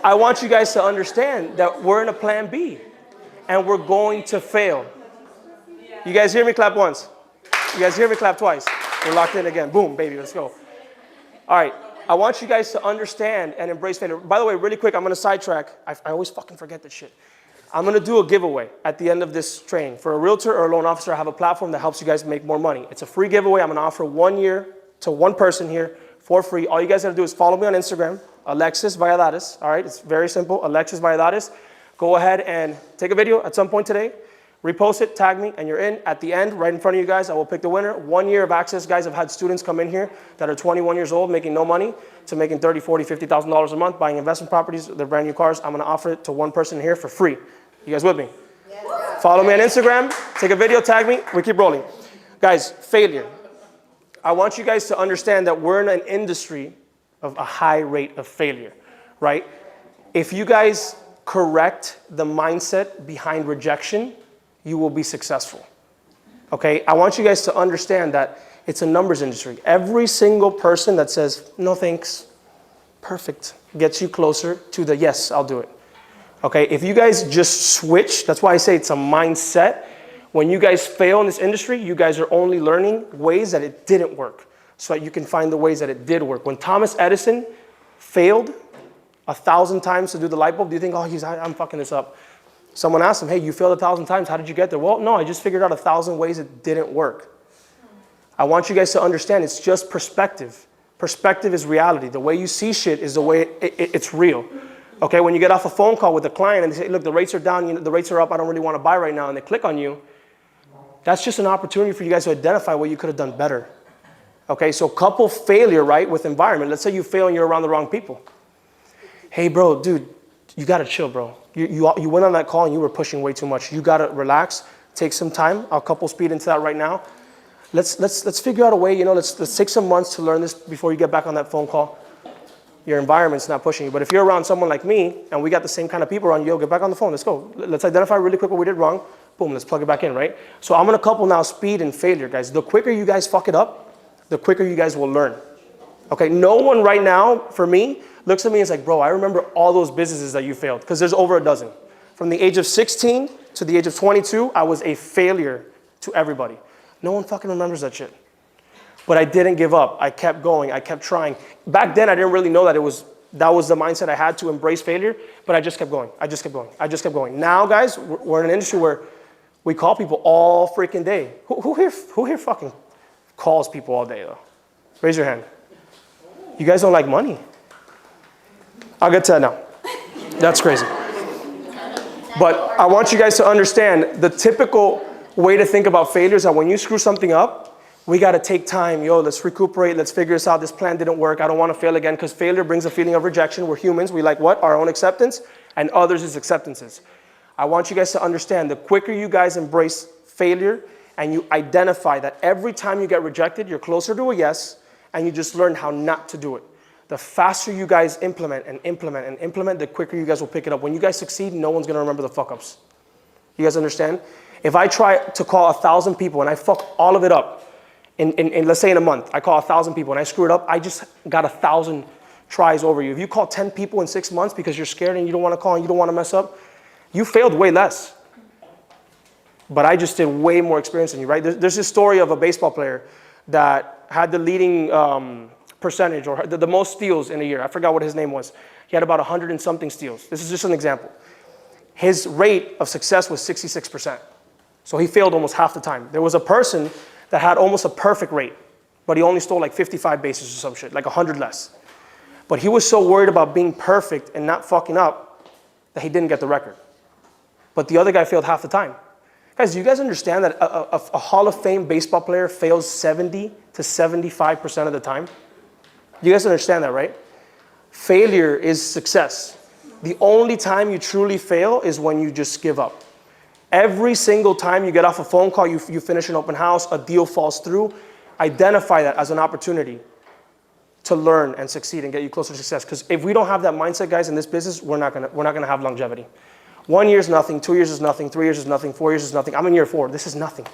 I want you guys to understand that we're in a plan B and we're going to fail. You guys hear me? Clap once. You guys hear me? Clap twice. We're locked in again. Boom, baby, let's go. All right, I want you guys to understand and embrace failure. By the way, really quick, I'm gonna sidetrack. I always fucking forget this shit. I'm gonna do a giveaway at the end of this training. For a realtor or a loan officer, I have a platform that helps you guys make more money. It's a free giveaway. I'm gonna offer 1 year to one person here for free. All you guys gotta do is follow me on Instagram, Alexis Valladares. All right, it's very simple, Alexis Valladares. Go ahead and take a video at some point today. Repost it, tag me, and you're in. At the end, right in front of you guys, I will pick the winner. 1 year of access. Guys, I've had students come in here that are 21 years old, making no money, to making $30,000, $40,000, $50,000 a month, buying investment properties, they're brand new cars. I'm gonna offer it to one person here for free. You guys with me? Yes. Follow me on Instagram, take a video, tag me, we keep rolling. Guys, failure. I want you guys to understand that we're in an industry of a high rate of failure, right? If you guys correct the mindset behind rejection, you will be successful, okay? I want you guys to understand that it's a numbers industry. Every single person that says, no thanks, perfect, gets you closer to the yes, I'll do it, okay? If you guys just switch, that's why I say it's a mindset. When you guys fail in this industry, you guys are only learning ways that it didn't work so that you can find the ways that it did work. When Thomas Edison failed 1,000 times to do the light bulb, do you think, oh, I'm fucking this up? Someone asked him, hey, you failed 1,000 times, how did you get there? Well, no, I just figured out 1,000 ways it didn't work. I want you guys to understand it's just perspective. Perspective is reality. The way you see shit is the way it's real. Okay, when you get off a phone call with a client and they say, look, the rates are down, the rates are up, I don't really want to buy right now, and they click on you, that's just an opportunity for you guys to identify what you could have done better. Okay, so couple failure, right, with environment. Let's say you fail and you're around the wrong people. Hey, bro, dude, you gotta chill, bro. You went on that call and you were pushing way too much. You gotta relax, take some time. I'll couple speed into that right now. Let's figure out a way, let's take some months to learn this before you get back on that phone call. Your environment's not pushing you. But if you're around someone like me and we got the same kind of people around you, get back on the phone, let's go. Let's identify really quick what we did wrong. Boom, let's plug it back in, right? So I'm gonna couple now speed and failure, guys. The quicker you guys fuck it up, the quicker you guys will learn. Okay, no one right now, for me, looks at me and is like, bro, I remember all those businesses that you failed, because there's over a dozen. From the age of 16 to the age of 22, I was a failure to everybody. No one fucking remembers that shit. But I didn't give up. I kept going. I kept trying. Back then, I didn't really know that that was the mindset I had to embrace failure, but I just kept going. I just kept going. I just kept going. Now, guys, we're in an industry where we call people all freaking day. Who here fucking calls people all day, though? Raise your hand. You guys don't like money. I'll get to that now. That's crazy. But I want you guys to understand the typical way to think about failure is that when you screw something up, we got to take time. Yo, let's recuperate. Let's figure this out. This plan didn't work. I don't want to fail again, because failure brings a feeling of rejection. We're humans. We like what? Our own acceptance, and others' acceptances. I want you guys to understand the quicker you guys embrace failure and you identify that every time you get rejected, you're closer to a yes, and you just learn how not to do it. The faster you guys implement and implement and implement, the quicker you guys will pick it up. When you guys succeed, no one's gonna remember the fuck ups. You guys understand? If I try to call 1,000 people and I fuck all of it up, in let's say in a month, I call 1,000 people and I screw it up, I just got 1,000 tries over you. If you call 10 people in 6 months because you're scared and you don't wanna call and you don't wanna mess up, you failed way less. But I just did way more experience than you, right? There's this story of a baseball player that had the leading percentage or the most steals in a year. I forgot what his name was. He had about 100 and something steals. This is just an example. His rate of success was 66%. So he failed almost half the time. There was a person that had almost a perfect rate, but he only stole like 55 bases or some shit, like 100 less. But he was so worried about being perfect and not fucking up that he didn't get the record. But the other guy failed half the time. Guys, do you guys understand that a Hall of Fame baseball player fails 70 to 75% of the time? You guys understand that, right? Failure is success. The only time you truly fail is when you just give up. Every single time you get off a phone call, you finish an open house, a deal falls through, identify that as an opportunity to learn and succeed and get you closer to success. Because if we don't have that mindset, guys, in this business, we're not gonna have longevity. 1 year is nothing, 2 years is nothing, 3 years is nothing, 4 years is nothing. I'm in year 4, this is nothing.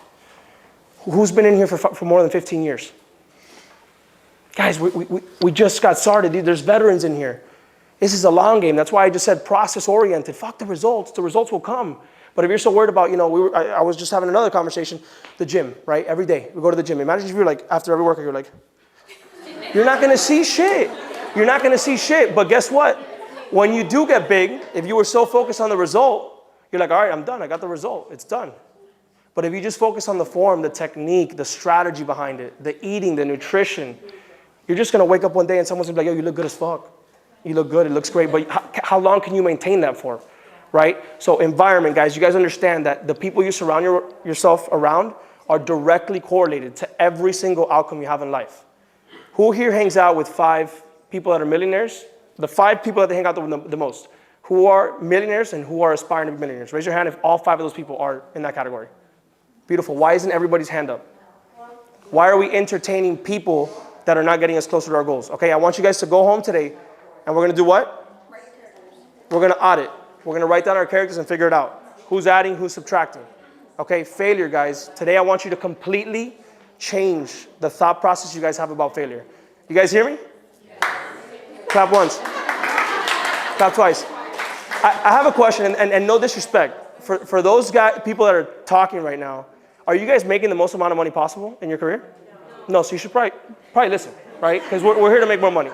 Who's been in here for more than 15 years? Guys, we just got started. There's veterans in here. This is a long game. That's why I just said process-oriented. Fuck the results will come. But if you're so worried about, I was just having another conversation, the gym, right? Every day, we go to the gym. Imagine if you're like, after every workout, you're like, you're not gonna see shit. You're not gonna see shit, but guess what? When you do get big, if you were so focused on the result, you're like, all right, I'm done, I got the result, it's done. But if you just focus on the form, the technique, the strategy behind it, the eating, the nutrition, you're just gonna wake up one day and someone's gonna be like, yo, you look good as fuck. You look good, it looks great, but how long can you maintain that for, right? So environment, guys, you guys understand that the people you surround yourself around are directly correlated to every single outcome you have in life. Who here hangs out with 5 people that are millionaires? The 5 people that they hang out with the most. Who are millionaires and who are aspiring to be millionaires? Raise your hand if all 5 of those people are in that category. Beautiful. Why isn't everybody's hand up? Why are we entertaining people that are not getting us closer to our goals? Okay, I want you guys to go home today and we're gonna do what? We're gonna audit. We're gonna write down our characters and figure it out. Who's adding, who's subtracting? Okay, failure, guys. Today I want you to completely change the thought process you guys have about failure. You guys hear me? Clap once. Clap twice. I have a question, and no disrespect. For those people that are talking right now, are you guys making the most amount of money possible in your career? No, so you should probably listen, right? Because we're here to make more money.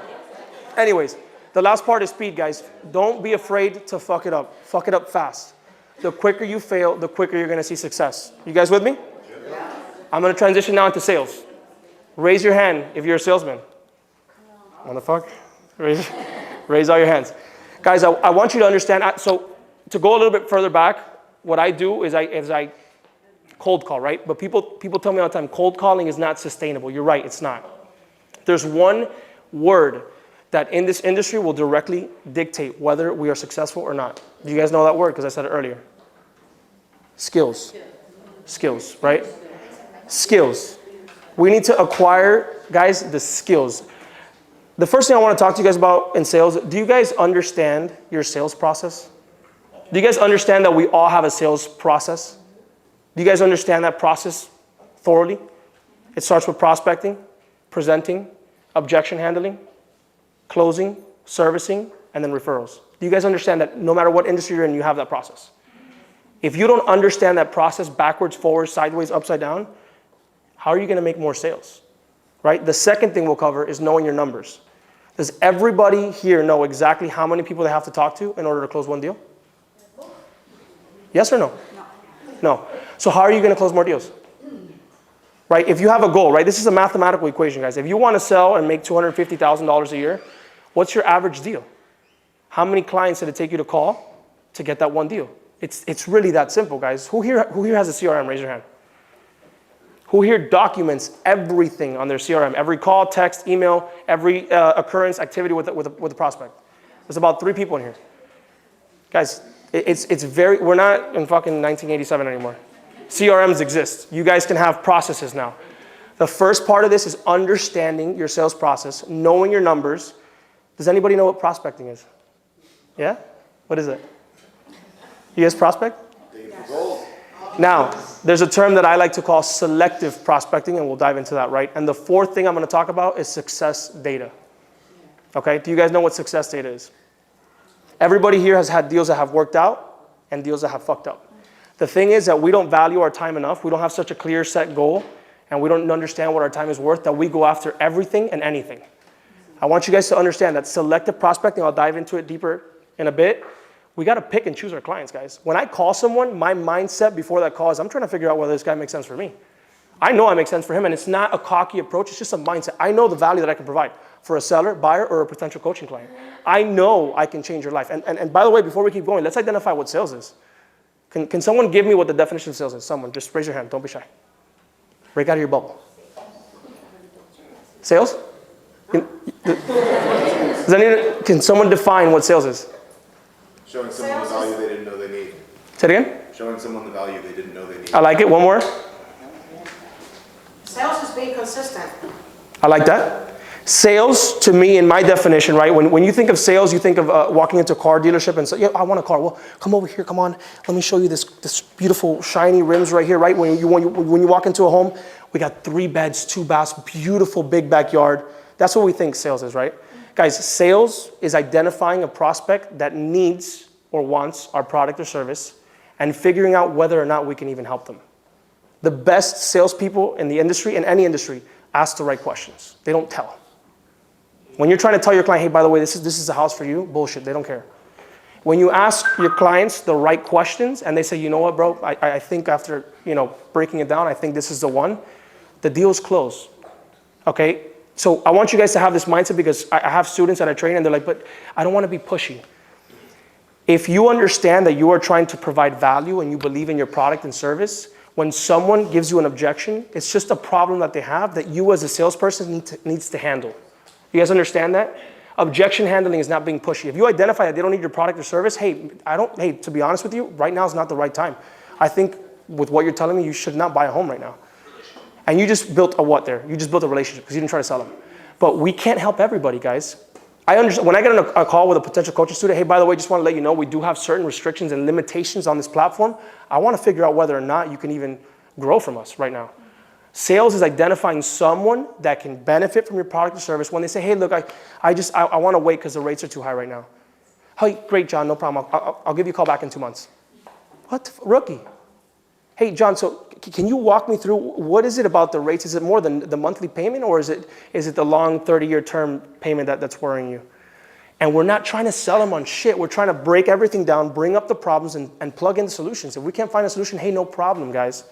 Anyways, the last part is speed, guys. Don't be afraid to fuck it up. Fuck it up fast. The quicker you fail, the quicker you're gonna see success. You guys with me? Yeah. I'm gonna transition now into sales. Raise your hand if you're a salesman. Motherfucker. Raise all your hands. Guys, I want you to understand, so to go a little bit further back, what I do is I cold call, right? But people tell me all the time, cold calling is not sustainable. You're right, it's not. There's one word that in this industry will directly dictate whether we are successful or not. Do you guys know that word? Because I said it earlier. Skills. Skills, right? Skills. We need to acquire, guys, the skills. The first thing I want to talk to you guys about in sales, do you guys understand your sales process? Do you guys understand that we all have a sales process? Do you guys understand that process thoroughly? It starts with prospecting, presenting, objection handling, closing, servicing, and then referrals. Do you guys understand that no matter what industry you're in, you have that process? If you don't understand that process backwards, forwards, sideways, upside down, how are you going to make more sales? Right? The second thing we'll cover is knowing your numbers. Does everybody here know exactly how many people they have to talk to in order to close one deal? Yes or no? No. So how are you going to close more deals? Right? If you have a goal, right? This is a mathematical equation, guys. If you want to sell and make $250,000 a year, what's your average deal? How many clients did it take you to call to get that one deal? It's really that simple, guys. Who here has a CRM? Raise your hand. Who here documents everything on their CRM? Every call, text, email, every occurrence, activity with a prospect. There's about 3 people in here. Guys, we're not in fucking 1987 anymore. CRMs exist. You guys can have processes now. The first part of this is understanding your sales process, knowing your numbers. Does anybody know what prospecting is? Yeah? What is it? You guys prospect? Now, there's a term that I like to call selective prospecting, and we'll dive into that, right? And the fourth thing I'm going to talk about is success data. Okay? Do you guys know what success data is? Everybody here has had deals that have worked out and deals that have fucked up. The thing is that we don't value our time enough. We don't have such a clear set goal, and we don't understand what our time is worth, that we go after everything and anything. I want you guys to understand that selective prospecting, I'll dive into it deeper in a bit. We got to pick and choose our clients, guys. When I call someone, my mindset before that call is I'm trying to figure out whether this guy makes sense for me. I know I make sense for him, and it's not a cocky approach. It's just a mindset. I know the value that I can provide for a seller, buyer, or a potential coaching client. I know I can change your life. And by the way, before we keep going, let's identify what sales is. Can someone give me what the definition of sales is? Someone, just raise your hand. Don't be shy. Break out of your bubble. Sales? Can someone define what sales is? Showing someone the value they didn't know they need. Say it again? Showing someone the value they didn't know they need. I like it. One more. Sales is being consistent. I like that. Sales, to me, in my definition, right? When you think of sales, you think of walking into a car dealership and say, yeah, I want a car. Well, come over here, come on. Let me show you this beautiful, shiny rims right here, right? When you walk into a home, we got 3 beds, 2 baths, beautiful big backyard. That's what we think sales is, right? Guys, sales is identifying a prospect that needs or wants our product or service and figuring out whether or not we can even help them. The best salespeople in the industry, in any industry, ask the right questions. They don't tell. When you're trying to tell your client, hey, by the way, this is a house for you, bullshit, they don't care. When you ask your clients the right questions and they say, you know what, bro, I think after breaking it down, I think this is the one, the deal's closed. Okay? So I want you guys to have this mindset, because I have students that I train and they're like, but I don't want to be pushy. If you understand that you are trying to provide value and you believe in your product and service, when someone gives you an objection, it's just a problem that they have that you as a salesperson needs to handle. You guys understand that? Objection handling is not being pushy. If you identify that they don't need your product or service, hey, to be honest with you, right now is not the right time. I think with what you're telling me, you should not buy a home right now. And you just built a what there? You just built a relationship because you didn't try to sell them. But we can't help everybody, guys. I understand. When I get on a call with a potential coaching student, hey, by the way, just want to let you know we do have certain restrictions and limitations on this platform. I want to figure out whether or not you can even grow from us right now. Sales is identifying someone that can benefit from your product or service when they say, hey, look, I want to wait because the rates are too high right now. Hey, great, John, no problem. I'll give you a call back in 2 months. What? Rookie. Hey, John, so can you walk me through what is it about the rates? Is it more than the monthly payment, or is it the long 30-year term payment that's worrying you? And we're not trying to sell them on shit. We're trying to break everything down, bring up the problems, and plug in the solutions. If we can't find a solution, hey, no problem, guys.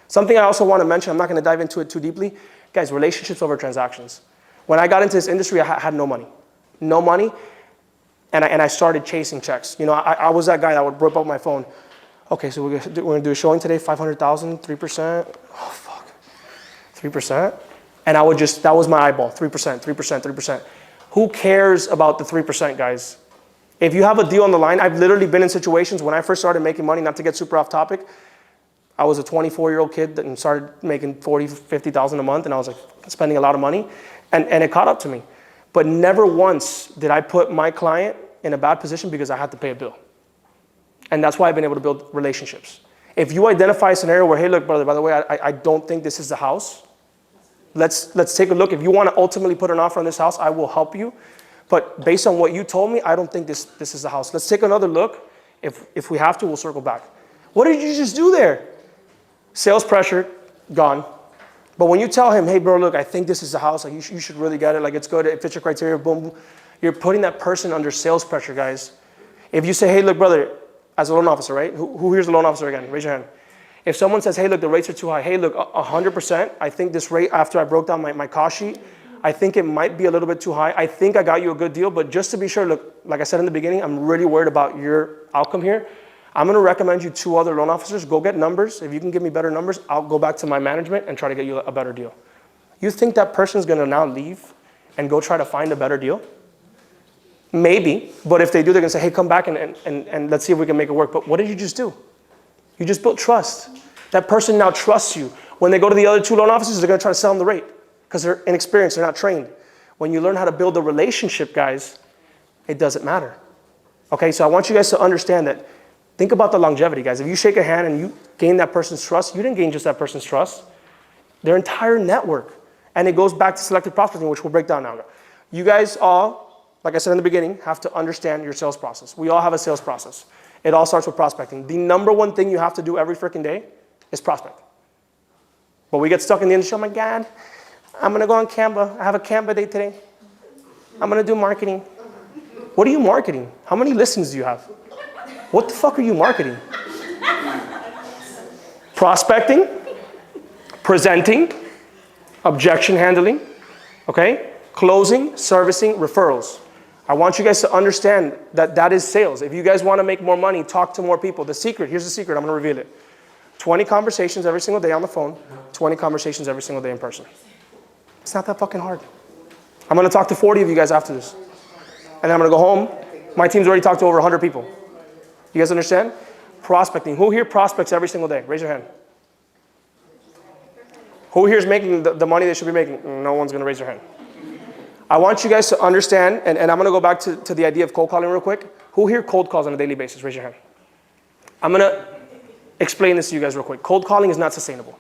Something I also want to mention, I'm not going to dive into it too deeply, guys, relationships over transactions. When I got into this industry, I had no money. No money, and I started chasing checks. I was that guy that would rip up my phone. Okay, so we're going to do a showing today, 500,000, 3%. Oh, fuck. 3%? And that was my eyeball, 3%, 3%, 3%. Who cares about the 3%, guys? If you have a deal on the line, I've literally been in situations when I first started making money, not to get super off topic, I was a 24-year-old kid and started making 40, 50,000 a month, and I was like spending a lot of money, and it caught up to me. But never once did I put my client in a bad position because I had to pay a bill. And that's why I've been able to build relationships. If you identify a scenario where, hey, look, brother, by the way, I don't think this is the house. Let's take a look. If you want to ultimately put an offer on this house, I will help you. But based on what you told me, I don't think this is the house. Let's take another look. If we have to, we'll circle back. What did you just do there? Sales pressure, gone. But when you tell him, hey, bro, look, I think this is the house. Like, you should really get it. Like, it's good. It fits your criteria. Boom. You're putting that person under sales pressure, guys. If you say, hey, look, brother, as a loan officer, right? Who here's a loan officer again? Raise your hand. If someone says, hey, look, the rates are too high. Hey, look, 100%. I think this rate, after I broke down my cost sheet, I think it might be a little bit too high. I think I got you a good deal. But just to be sure, look, like I said in the beginning, I'm really worried about your outcome here. I'm going to recommend you 2 other loan officers. Go get numbers. If you can give me better numbers, I'll go back to my management and try to get you a better deal. You think that person's going to now leave and go try to find a better deal? Maybe. But if they do, they're going to say, hey, come back and let's see if we can make it work. But what did you just do? You just built trust. That person now trusts you. When they go to the other 2 loan officers, they're gonna try to sell them the rate because they're inexperienced, they're not trained. When you learn how to build a relationship, guys, it doesn't matter. Okay, so I want you guys to understand that. Think about the longevity, guys. If you shake a hand and you gain that person's trust, you didn't gain just that person's trust, their entire network. And it goes back to selective prospecting, which we'll break down now. You guys all, like I said in the beginning, have to understand your sales process. We all have a sales process. It all starts with prospecting. The number one thing you have to do every freaking day is prospect. But we get stuck in the industry. Oh my God, I'm gonna go on Canva. I have a Canva day today. I'm gonna do marketing. What are you marketing? How many listings do you have? What the fuck are you marketing? Prospecting, presenting, objection handling, okay? Closing, servicing, referrals. I want you guys to understand that that is sales. If you guys want to make more money, talk to more people. The secret, here's the secret, I'm going to reveal it. 20 conversations every single day on the phone, 20 conversations every single day in person. It's not that fucking hard. I'm going to talk to 40 of you guys after this. And then I'm going to go home. My team's already talked to over 100 people. You guys understand? Prospecting. Who here prospects every single day? Raise your hand. Who here is making the money they should be making? No one's going to raise their hand. I want you guys to understand, and I'm going to go back to the idea of cold calling real quick. Who here cold calls on a daily basis? Raise your hand. I'm going to explain this to you guys real quick. Cold calling is not sustainable.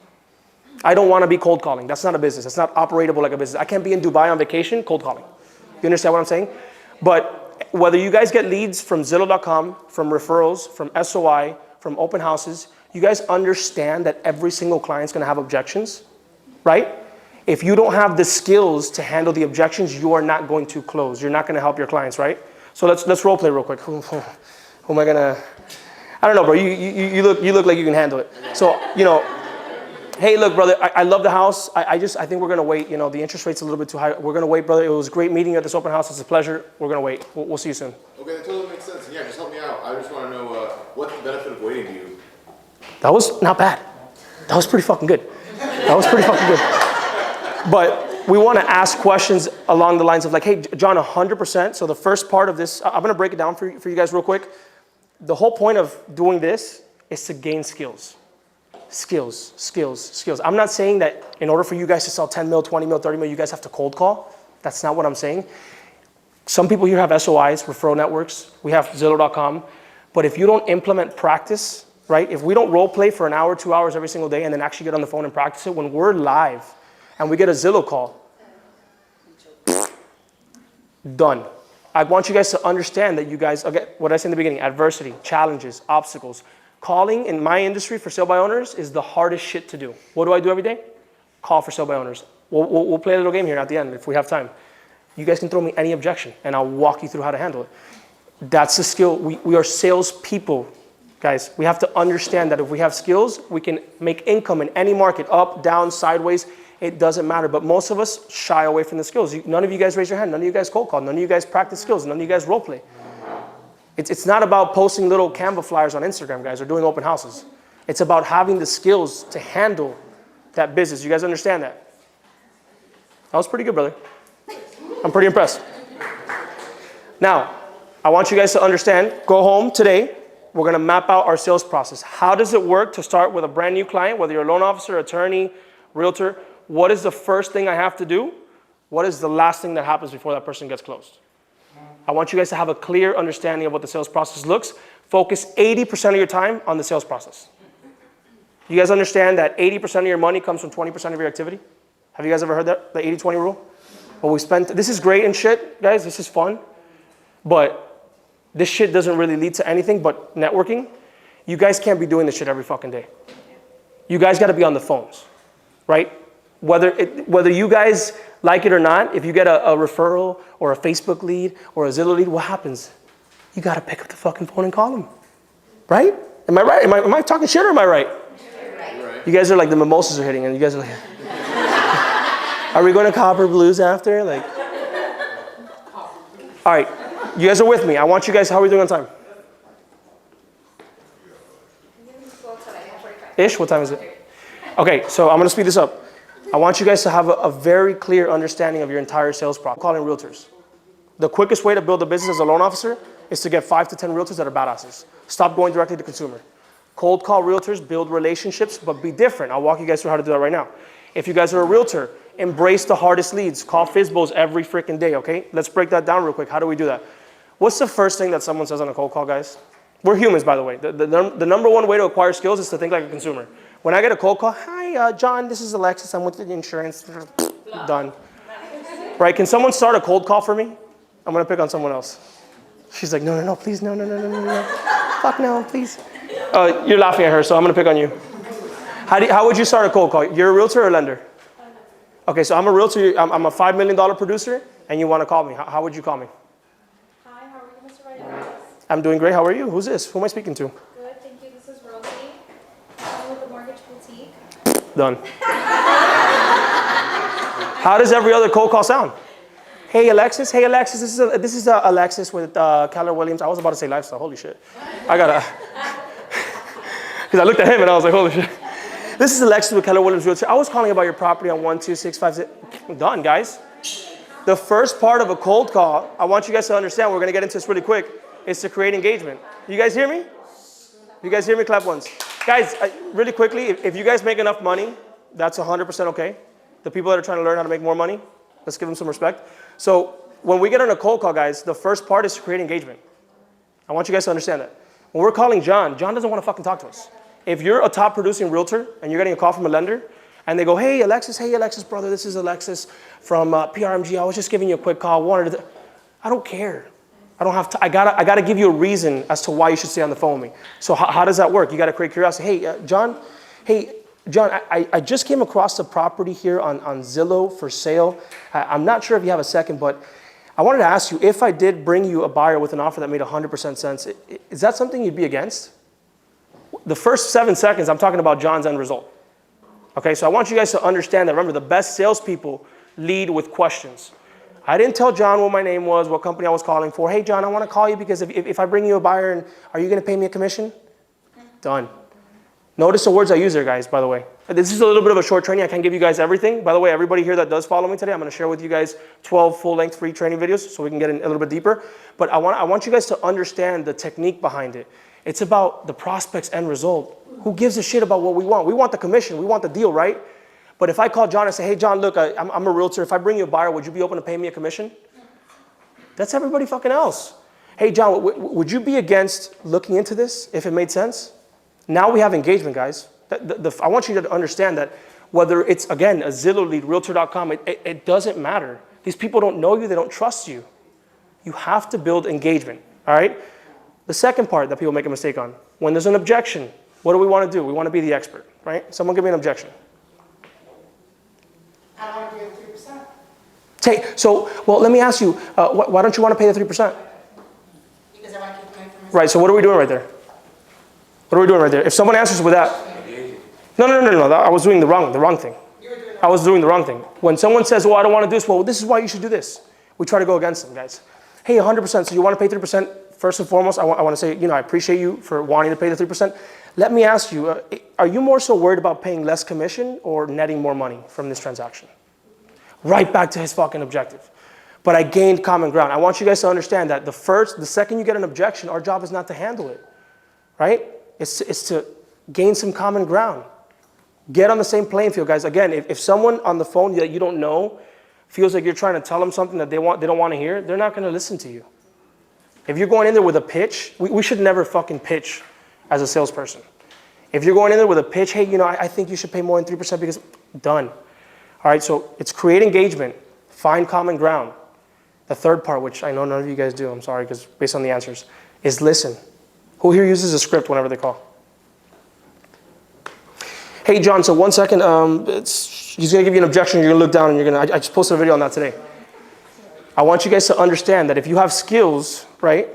I don't want to be cold calling. That's not a business. That's not operatable like a business. I can't be in Dubai on vacation cold calling. You understand what I'm saying? But whether you guys get leads from Zillow.com, from referrals, from SOI, from open houses, you guys understand that every single client's going to have objections, right? If you don't have the skills to handle the objections, you are not going to close. You're not going to help your clients, right? So let's role play real quick. Who am I gonna? I don't know, bro. You look like you can handle it. So hey, look, brother. I love the house. I think we're gonna wait. The interest rate's a little bit too high. We're gonna wait, brother. It was great meeting you at this open house. It's a pleasure. We're gonna wait. We'll see you soon. Okay, that totally makes sense. Yeah, just help me out. I just want to know what's the benefit of waiting to you? That was not bad. That was pretty fucking good. That was pretty fucking good. But we want to ask questions along the lines of like, hey, John, 100%. So the first part of this, I'm going to break it down for you guys real quick. The whole point of doing this is to gain skills. Skills. I'm not saying that in order for you guys to sell 10 mil, 20 mil, 30 mil, you guys have to cold call. That's not what I'm saying. Some people here have SOIs, referral networks. We have Zillow.com. But if you don't implement practice, right? If we don't role play for an hour, 2 hours every single day and then actually get on the phone and practice it, when we're live and we get a Zillow call, done. I want you guys to understand that you guys, okay, what I said in the beginning, adversity, challenges, obstacles. Calling in my industry for sale by owners is the hardest shit to do. What do I do every day? Call for sale by owners. We'll play a little game here at the end if we have time. You guys can throw me any objection and I'll walk you through how to handle it. That's the skill. We are salespeople, guys. We have to understand that if we have skills, we can make income in any market, up, down, sideways. It doesn't matter. But most of us shy away from the skills. None of you guys raise your hand. None of you guys cold call. None of you guys practice skills. None of you guys role play. It's not about posting little Canva flyers on Instagram, guys, or doing open houses. It's about having the skills to handle that business. You guys understand that? That was pretty good, brother. I'm pretty impressed. Now, I want you guys to understand, go home today. We're going to map out our sales process. How does it work to start with a brand new client, whether you're a loan officer, attorney, realtor? What is the first thing I have to do? What is the last thing that happens before that person gets closed? I want you guys to have a clear understanding of what the sales process looks. Focus 80% of your time on the sales process. You guys understand that 80% of your money comes from 20% of your activity? Have you guys ever heard that, the 80-20 rule? Well, this is great and shit, guys. This is fun. But this shit doesn't really lead to anything but networking. You guys can't be doing this shit every fucking day. You guys got to be on the phones, right? Whether you guys like it or not, if you get a referral or a Facebook lead or a Zillow lead, what happens? You got to pick up the fucking phone and call them, right? Am I right? Am I talking shit or am I right? Right. You guys are like the mimosas are hitting and you guys are like, are we going to Copper Blues after? Like, all right, you guys are with me. I want you guys, how are we doing on time? Ish, what time is it? Okay, so I'm going to speed this up. I want you guys to have a very clear understanding of your entire sales process. Calling realtors. The quickest way to build a business as a loan officer is to get 5 to 10 realtors that are badasses. Stop going directly to consumer. Cold call realtors, build relationships, but be different. I'll walk you guys through how to do that right now. If you guys are a realtor, embrace the hardest leads. Call FISBOs every freaking day, okay? Let's break that down real quick. How do we do that? What's the first thing that someone says on a cold call, guys? We're humans, by the way. The number one way to acquire skills is to think like a consumer. When I get a cold call, hi, John, this is Alexis. I'm with the insurance. Done. Right? Can someone start a cold call for me? I'm going to pick on someone else. She's like, no, please, no. Fuck no, please. You're laughing at her, so I'm going to pick on you. How would you start a cold call? You're a realtor or a lender? Okay, so I'm a realtor. I'm a $5 million producer, and you want to call me. How would you call me? Hi, how are you, Mr. Rodriguez? I'm doing great. How are you? Who's this? Who am I speaking to? Good, thank you. This is Rosie. I'm with the Mortgage Boutique. Done. How does every other cold call sound? Hey Alexis, this is Alexis with Keller Williams. I was about to say lifestyle, holy shit. Because I looked at him and I was like, holy shit. This is Alexis with Keller Williams Realty. I was calling about your property on 12656. Done, guys. The first part of a cold call, I want you guys to understand, we're gonna get into this really quick, is to create engagement. You guys hear me? You guys hear me? Clap once. Guys, really quickly, if you guys make enough money, that's 100% okay. The people that are trying to learn how to make more money, let's give them some respect. So when we get on a cold call, guys, the first part is to create engagement. I want you guys to understand that. When we're calling John doesn't want to fucking talk to us. If you're a top producing realtor and you're getting a call from a lender and they go, hey Alexis, brother, this is Alexis from PRMG. I was just giving you a quick call. I don't care. I don't have to, I gotta give you a reason as to why you should stay on the phone with me. So how does that work? You gotta create curiosity. Hey, John, I just came across a property here on Zillow for sale. I'm not sure if you have a second, but I wanted to ask you, if I did bring you a buyer with an offer that made 100% sense, is that something you'd be against? The first 7 seconds, I'm talking about John's end result. Okay, so I want you guys to understand that. Remember, the best salespeople lead with questions. I didn't tell John what my name was, what company I was calling for. Hey, John, I want to call you because if I bring you a buyer, and are you going to pay me a commission? Done. Notice the words I use there, guys, by the way. This is a little bit of a short training. I can't give you guys everything. By the way, everybody here that does follow me today, I'm going to share with you guys 12 full-length free training videos so we can get in a little bit deeper. But I want you guys to understand the technique behind it. It's about the prospect's end result. Who gives a shit about what we want? We want the commission. We want the deal, right? But if I call John and say, hey, John, look, I'm a realtor. If I bring you a buyer, would you be open to pay me a commission? That's everybody fucking else. Hey, John, would you be against looking into this if it made sense? Now we have engagement, guys. I want you to understand that whether it's, again, a Zillow lead, Realtor.com, it doesn't matter. These people don't know you. They don't trust you. You have to build engagement, all right? The second part that people make a mistake on, when there's an objection, what do we want to do? We want to be the expert, right? Someone give me an objection. I don't want to pay the 3%. Well, let me ask you, why don't you want to pay the 3%? Because I want to keep the money for myself. Right, so what are we doing right there? What are we doing right there? If someone answers with that, no, I was doing the wrong thing. I was doing the wrong thing. When someone says, well, I don't want to do this, well, this is why you should do this. We try to go against them, guys. Hey, 100%, so you want to pay 3%? First and foremost, I want to say, I appreciate you for wanting to pay the 3%. Let me ask you, are you more so worried about paying less commission or netting more money from this transaction? Right back to his fucking objective. But I gained common ground. I want you guys to understand that the second you get an objection, our job is not to handle it, right? It's to gain some common ground. Get on the same playing field, guys. Again, if someone on the phone that you don't know feels like you're trying to tell them something that they don't want to hear, they're not going to listen to you. If you're going in there with a pitch, we should never fucking pitch as a salesperson. If you're going in there with a pitch, hey, I think you should pay more than 3% because, done. All right, so it's create engagement, find common ground. The third part, which I know none of you guys do, I'm sorry, because based on the answers, is listen. Who here uses a script whenever they call? Hey, John, so 1 second, he's going to give you an objection, you're going to look down, and I just posted a video on that today. I want you guys to understand that if you have skills, right,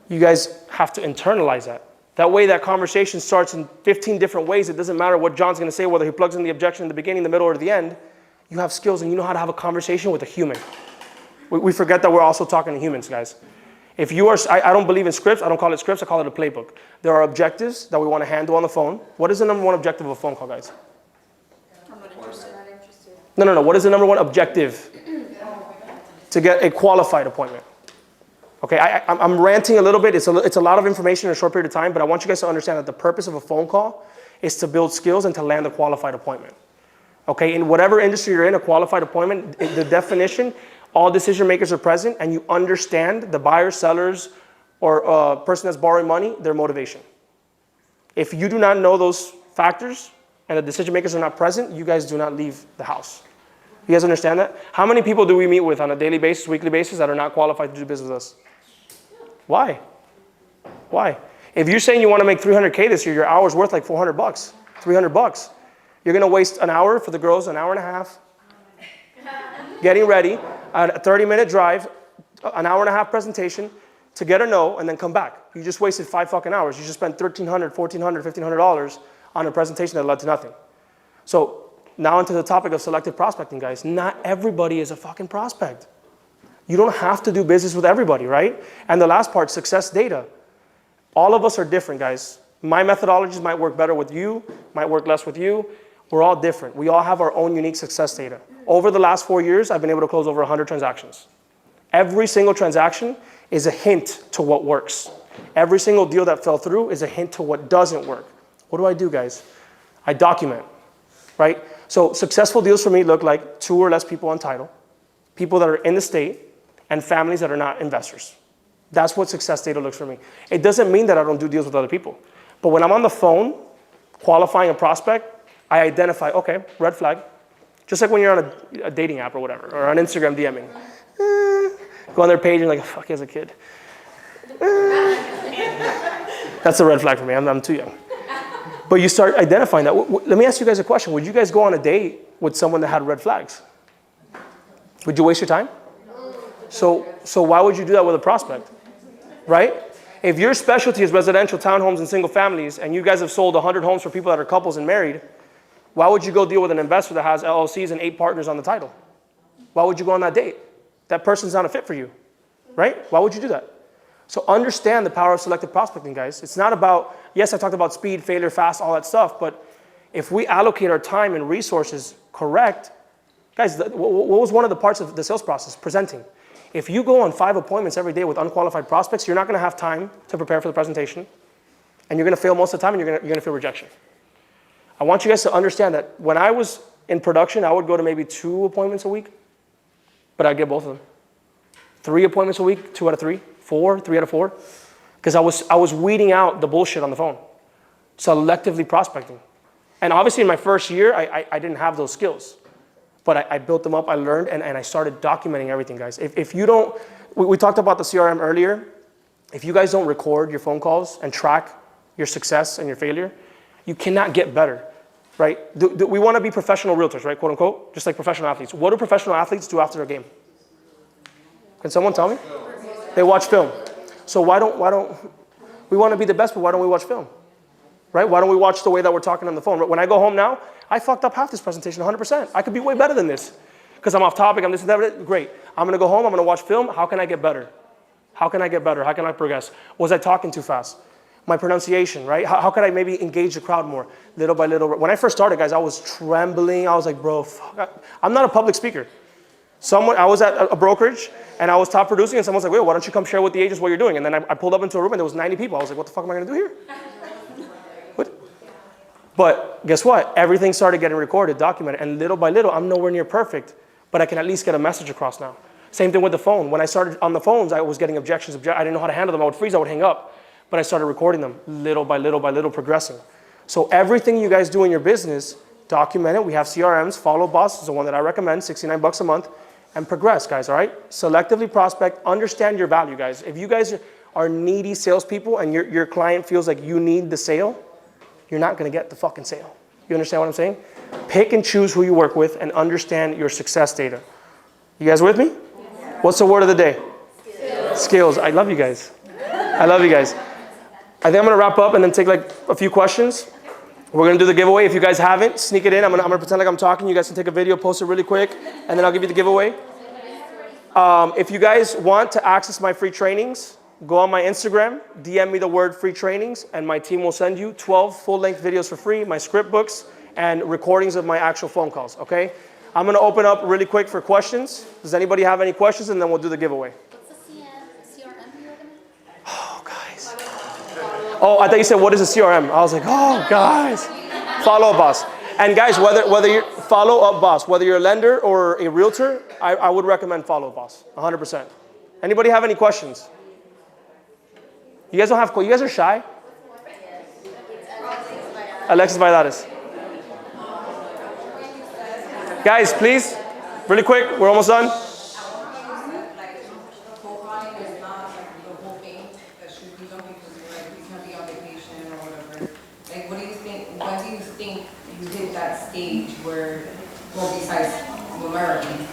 you guys have to internalize that. That way that conversation starts in 15 different ways. It doesn't matter what John's going to say, whether he plugs in the objection in the beginning, the middle, or the end. You have skills and you know how to have a conversation with a human. We forget that we're also talking to humans, guys. If you are, I don't believe in scripts. I don't call it scripts. I call it a playbook. There are objectives that we want to handle on the phone. What is the number one objective of a phone call, guys? I'm not interested. Not interested. No. What is the number one objective? To get a qualified appointment. Okay, I'm ranting a little bit. It's a lot of information in a short period of time, but I want you guys to understand that the purpose of a phone call is to build skills and to land a qualified appointment. Okay, in whatever industry you're in, a qualified appointment, the definition, all decision makers are present and you understand the buyers, sellers, or person that's borrowing money, their motivation. If you do not know those factors and the decision makers are not present, you guys do not leave the house. You guys understand that? How many people do we meet with on a daily basis, weekly basis that are not qualified to do business with us? Why? Why? If you're saying you want to make 300K this year, your hour's worth like $400, $300. You're going to waste an hour for the girls, an hour and a half, getting ready, a 30-minute drive, an hour and a half presentation to get a no, and then come back. You just wasted 5 fucking hours. You just spent $1,300, $1,400, $1,500 on a presentation that led to nothing. So now into the topic of selective prospecting, guys. Not everybody is a fucking prospect. You don't have to do business with everybody, right? And the last part, success data. All of us are different, guys. My methodologies might work better with you, might work less with you. We're all different. We all have our own unique success data. Over the last 4 years, I've been able to close over 100 transactions. Every single transaction is a hint to what works. Every single deal that fell through is a hint to what doesn't work. What do I do, guys? I document, right? So successful deals for me look like 2 or less people on title, people that are in the state, and families that are not investors. That's what success data looks for me. It doesn't mean that I don't do deals with other people. But when I'm on the phone qualifying a prospect, I identify, okay, red flag. Just like when you're on a dating app or whatever, or on Instagram DMing. Go on their page and like, fuck, as a kid. That's a red flag for me. I'm too young. But you start identifying that. Let me ask you guys a question. Would you guys go on a date with someone that had red flags? Would you waste your time? So why would you do that with a prospect, right? If your specialty is residential townhomes and single families, and you guys have sold 100 homes for people that are couples and married, why would you go deal with an investor that has LLCs and 8 partners on the title? Why would you go on that date? That person's not a fit for you, right? Why would you do that? So understand the power of selective prospecting, guys. It's not about, yes, I talked about speed, failure, fast, all that stuff, but if we allocate our time and resources correct, guys, what was one of the parts of the sales process? Presenting. If you go on 5 appointments every day with unqualified prospects, you're not going to have time to prepare for the presentation, and you're going to fail most of the time, and you're going to feel rejection. I want you guys to understand that when I was in production, I would go to maybe 2 appointments a week, but I'd get both of them. 3 appointments a week, 2 out of 3, 4, 3 out of 4, because I was weeding out the bullshit on the phone, selectively prospecting. And obviously in my first year, I didn't have those skills. But I built them up, I learned, and I started documenting everything, guys. If you don't, we talked about the CRM earlier. If you guys don't record your phone calls and track your success and your failure, you cannot get better, right? We want to be professional realtors, right, quote unquote, just like professional athletes. What do professional athletes do after their game? Can someone tell me? They watch film. So why don't we want to be the best, but why don't we watch film? Right? Why don't we watch the way that we're talking on the phone? When I go home now, I fucked up half this presentation 100%. I could be way better than this because I'm off topic, I'm this and that. Great. I'm going to go home, I'm going to watch film. How can I get better? How can I get better? How can I progress? Was I talking too fast? My pronunciation, right? How could I maybe engage the crowd more? Little by little. When I first started, guys, I was trembling. I was like, bro, fuck. I'm not a public speaker. I was at a brokerage and I was top producing and someone was like, wait, why don't you come share with the agents what you're doing? And then I pulled up into a room and there was 90 people. I was like, what the fuck am I going to do here? But guess what? Everything started getting recorded, documented, and little by little, I'm nowhere near perfect, but I can at least get a message across now. Same thing with the phone. When I started on the phones, I was getting objections. I didn't know how to handle them. I would freeze, I would hang up, but I started recording them little by little by little, progressing. So everything you guys do in your business, document it. We have CRMs. Follow Boss is the one that I recommend, $69 a month, and progress, guys, all right? Selectively prospect, understand your value, guys. If you guys are needy salespeople and your client feels like you need the sale, you're not going to get the fucking sale. You understand what I'm saying? Pick and choose who you work with and understand your success data. You guys with me? Yes. What's the word of the day? Skills. I love you guys. I love you guys. I think I'm going to wrap up and then take like a few questions. We're going to do the giveaway. If you guys haven't, sneak it in. I'm going to pretend like I'm talking. You guys can take a video, post it really quick, and then I'll give you the giveaway. If you guys want to access my free trainings, go on my Instagram, DM me the word free trainings, and my team will send you 12 full-length videos for free, my script books, and recordings of my actual phone calls, okay? I'm going to open up really quick for questions. Does anybody have any questions? And then we'll do the giveaway. What's the CRM? Oh, I thought you said, what is a CRM? I was like, oh, guys. Follow Up Boss. And guys, whether you're Follow Up Boss, whether you're a lender or a realtor, I would recommend Follow Up Boss, 100%. Anybody have any questions? You guys don't have, you guys are shy? Alexis Valladares. Guys, please, really quick, we're almost done. Like, what do you think, when do you think you hit that stage where, well, besides numerically,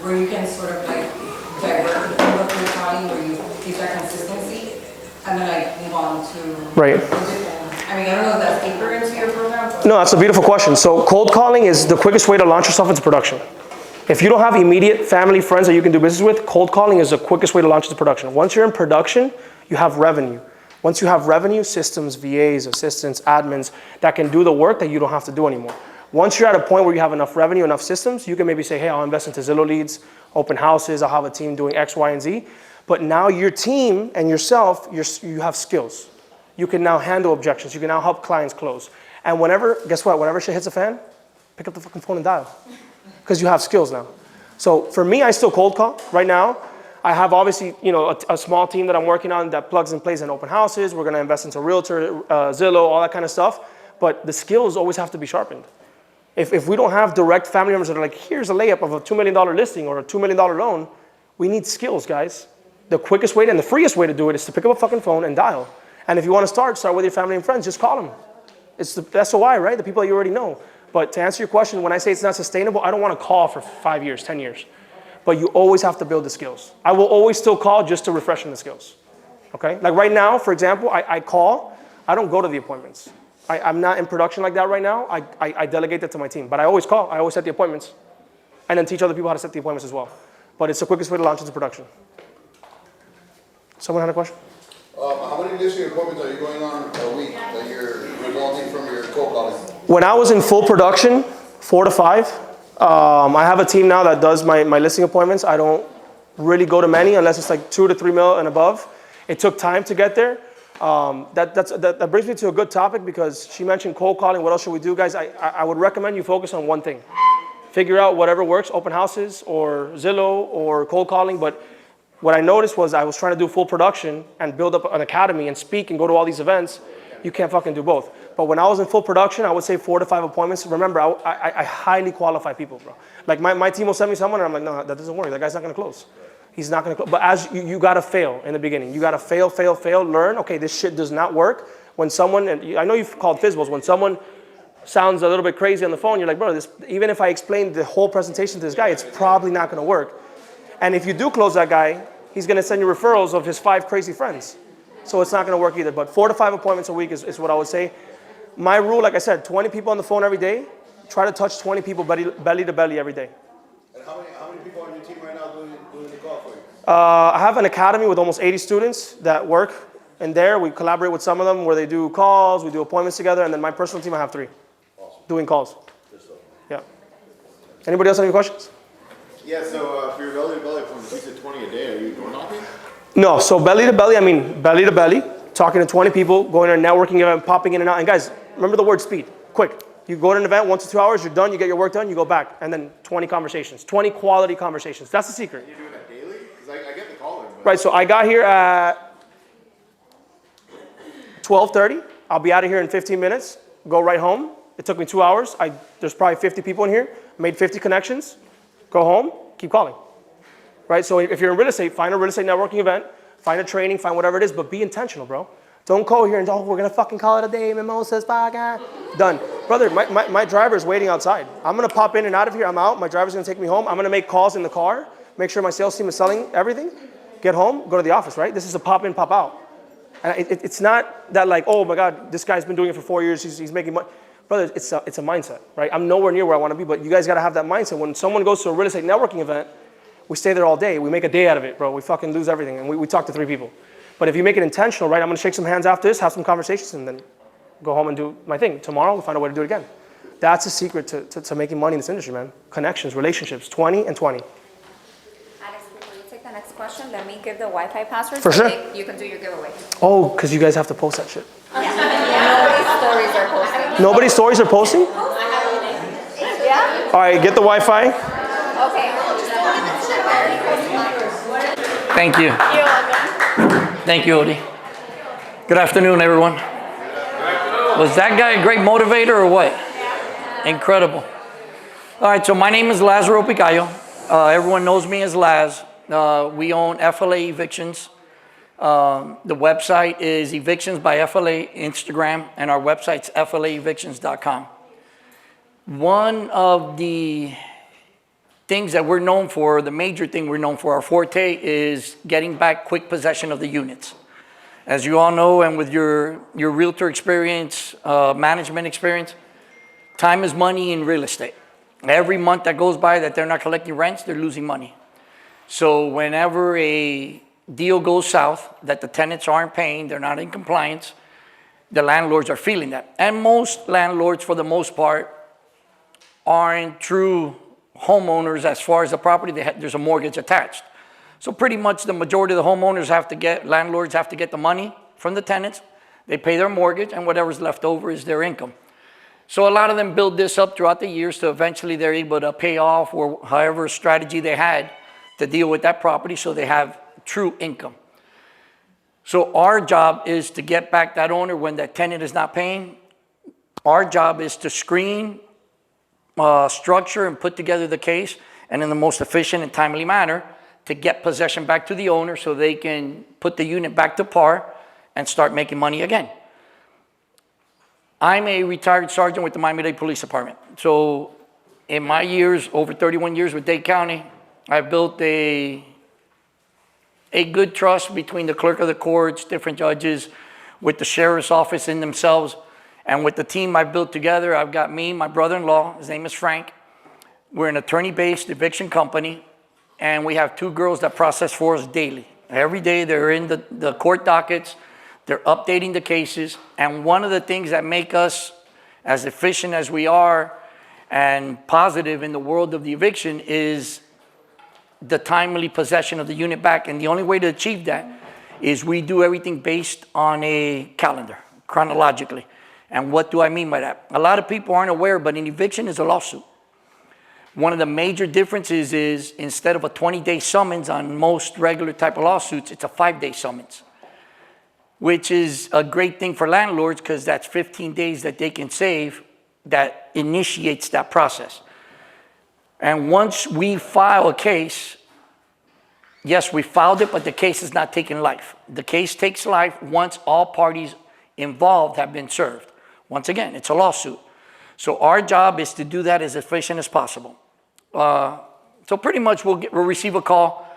where you can sort of like divert from the cold calling, where you keep that consistency, and then like move on to Right. I mean, I don't know if that's deeper into your program, but No, that's a beautiful question. So cold calling is the quickest way to launch yourself into production. If you don't have immediate family, friends that you can do business with, cold calling is the quickest way to launch into production. Once you're in production, you have revenue. Once you have revenue, systems, VAs, assistants, admins that can do the work that you don't have to do anymore. Once you're at a point where you have enough revenue, enough systems, you can maybe say, hey, I'll invest into Zillow leads, open houses, I'll have a team doing X, Y, and Z. But now your team and yourself, you have skills. You can now handle objections. You can now help clients close. And whenever, guess what? Whenever shit hits a fan, pick up the fucking phone and dial. Because you have skills now. So for me, I still cold call right now. I have obviously, you know, a small team that I'm working on that plugs and plays in open houses. We're going to invest into Realtor, Zillow, all that kind of stuff. But the skills always have to be sharpened. If we don't have direct family members that are like, here's a layup of a $2 million listing or a $2 million loan, we need skills, guys. The quickest way and the freest way to do it is to pick up a fucking phone and dial. And if you want to start with your family and friends, just call them. It's the SOI, right? The people that you already know. But to answer your question, when I say it's not sustainable, I don't want to call for 5 years, 10 years. But you always have to build the skills. I will always still call just to refresh in the skills. Okay? Like right now, for example, I call. I don't go to the appointments. I'm not in production like that right now. I delegate that to my team. But I always call. I always set the appointments. And then teach other people how to set the appointments as well. But it's the quickest way to launch into production. Someone had a question? How many listing appointments are you going on a week that you're resulting from your cold calling? When I was in full production, 4 to 5. I have a team now that does my listing appointments. I don't really go to many unless it's like 2 to 3 mil and above. It took time to get there. That brings me to a good topic because she mentioned cold calling. What else should we do, guys? I would recommend you focus on one thing. Figure out whatever works, open houses or Zillow or cold calling. But what I noticed was I was trying to do full production and build up an academy and speak and go to all these events. You can't fucking do both. But when I was in full production, I would say 4 to 5 appointments. Remember, I highly qualify people, bro. Like my team will send me someone and I'm like, no, that doesn't work. That guy's not gonna close. He's not gonna close. But as you gotta fail in the beginning. You gotta fail, learn. Okay, this shit does not work. When someone, and I know you've called Fizzballs, when someone sounds a little bit crazy on the phone, you're like, bro, even if I explain the whole presentation to this guy, it's probably not gonna work. And if you do close that guy, he's gonna send you referrals of his 5 crazy friends. So it's not gonna work either. But 4 to 5 appointments a week is what I would say. My rule, like I said, 20 people on the phone every day. Try to touch 20 people belly to belly every day. And how many people on your team right now doing the call for you? I have an academy with almost 80 students that work in there. We collaborate with some of them where they do calls, we do appointments together, and then my personal team, I have 3 doing calls. Yeah. Anybody else have any questions? Yeah, so for your belly to belly appointments, you said 20 a day. Are you door knocking? No, so belly to belly, I mean belly to belly, talking to 20 people, going to a networking event, popping in and out. And guys, remember the word speed, quick. You go to an event, 1 to 2 hours, you're done, you get your work done, you go back. And then 20 conversations, 20 quality conversations. That's the secret. You're doing that daily? Because I get the calling. Right, so I got here at 12:30. I'll be out of here in 15 minutes, go right home. It took me 2 hours. There's probably 50 people in here, made 50 connections, go home, keep calling. Right, so if you're in real estate, find a real estate networking event, find a training, find whatever it is, but be intentional, bro. Don't go here and, oh, we're gonna fucking call it a day, Mimosas, baga. Done. Brother, my driver is waiting outside. I'm gonna pop in and out of here, I'm out, my driver's gonna take me home, I'm gonna make calls in the car, make sure my sales team is selling everything, get home, go to the office, right? This is a pop in, pop out. And it's not that like, oh my God, this guy's been doing it for 4 years, he's making money. Brother, it's a mindset, right? I'm nowhere near where I wanna be, but you guys gotta have that mindset. When someone goes to a real estate networking event, we stay there all day. We make a day out of it, bro. We fucking lose everything, and we talk to 3 people. But if you make it intentional, right, I'm gonna shake some hands after this, have some conversations, and then go home and do my thing. Tomorrow, we'll find a way to do it again. That's the secret to making money in this industry, man. Connections, relationships, 20 and 20. Alex, before you take the next question, let me give the Wi-Fi password. For sure. You can do your giveaway. Oh, because you guys have to post that shit. Nobody's stories are posted. Nobody's stories are posting? Yeah? All right, get the Wi-Fi. Okay. Thank you. You're welcome. Thank you, Odie. Good afternoon, everyone. Was that guy a great motivator or what? Incredible. All right, so my name is Lazaro Picayo. Everyone knows me as Laz. We own FLA Evictions. The website is Evictions by FLA Instagram, and our website's flaevictions.com. One of the things that we're known for, the major thing we're known for, our forte is getting back quick possession of the units. As you all know, and with your realtor experience, management experience, time is money in real estate. Every month that goes by that they're not collecting rents, they're losing money. So whenever a deal goes south, that the tenants aren't paying, they're not in compliance, the landlords are feeling that. And most landlords, for the most part, aren't true homeowners as far as the property. There's a mortgage attached. So pretty much the majority of the homeowners landlords have to get the money from the tenants. They pay their mortgage, and whatever's left over is their income. So a lot of them build this up throughout the years to eventually they're able to pay off or however strategy they had to deal with that property so they have true income. So our job is to get back that owner when that tenant is not paying. Our job is to screen, structure, and put together the case, and in the most efficient and timely manner to get possession back to the owner so they can put the unit back to par and start making money again. I'm a retired sergeant with the Miami-Dade Police Department. So in my years, over 31 years with Dade County, I've built a good trust between the clerk of the courts, different judges, with the sheriff's office in themselves, and with the team I've built together. I've got me, my brother-in-law, his name is Frank. We're an attorney-based eviction company, and we have 2 girls that process for us daily. Every day they're in the court dockets, they're updating the cases, and one of the things that make us as efficient as we are and positive in the world of the eviction is the timely possession of the unit back. And the only way to achieve that is we do everything based on a calendar, chronologically. And what do I mean by that? A lot of people aren't aware, but an eviction is a lawsuit. One of the major differences is instead of a 20-day summons on most regular type of lawsuits, it's a 5-day summons, which is a great thing for landlords because that's 15 days that they can save that initiates that process. And once we file a case, yes, we filed it, but the case is not taking life. The case takes life once all parties involved have been served. Once again, it's a lawsuit. So our job is to do that as efficient as possible. So pretty much we'll receive a call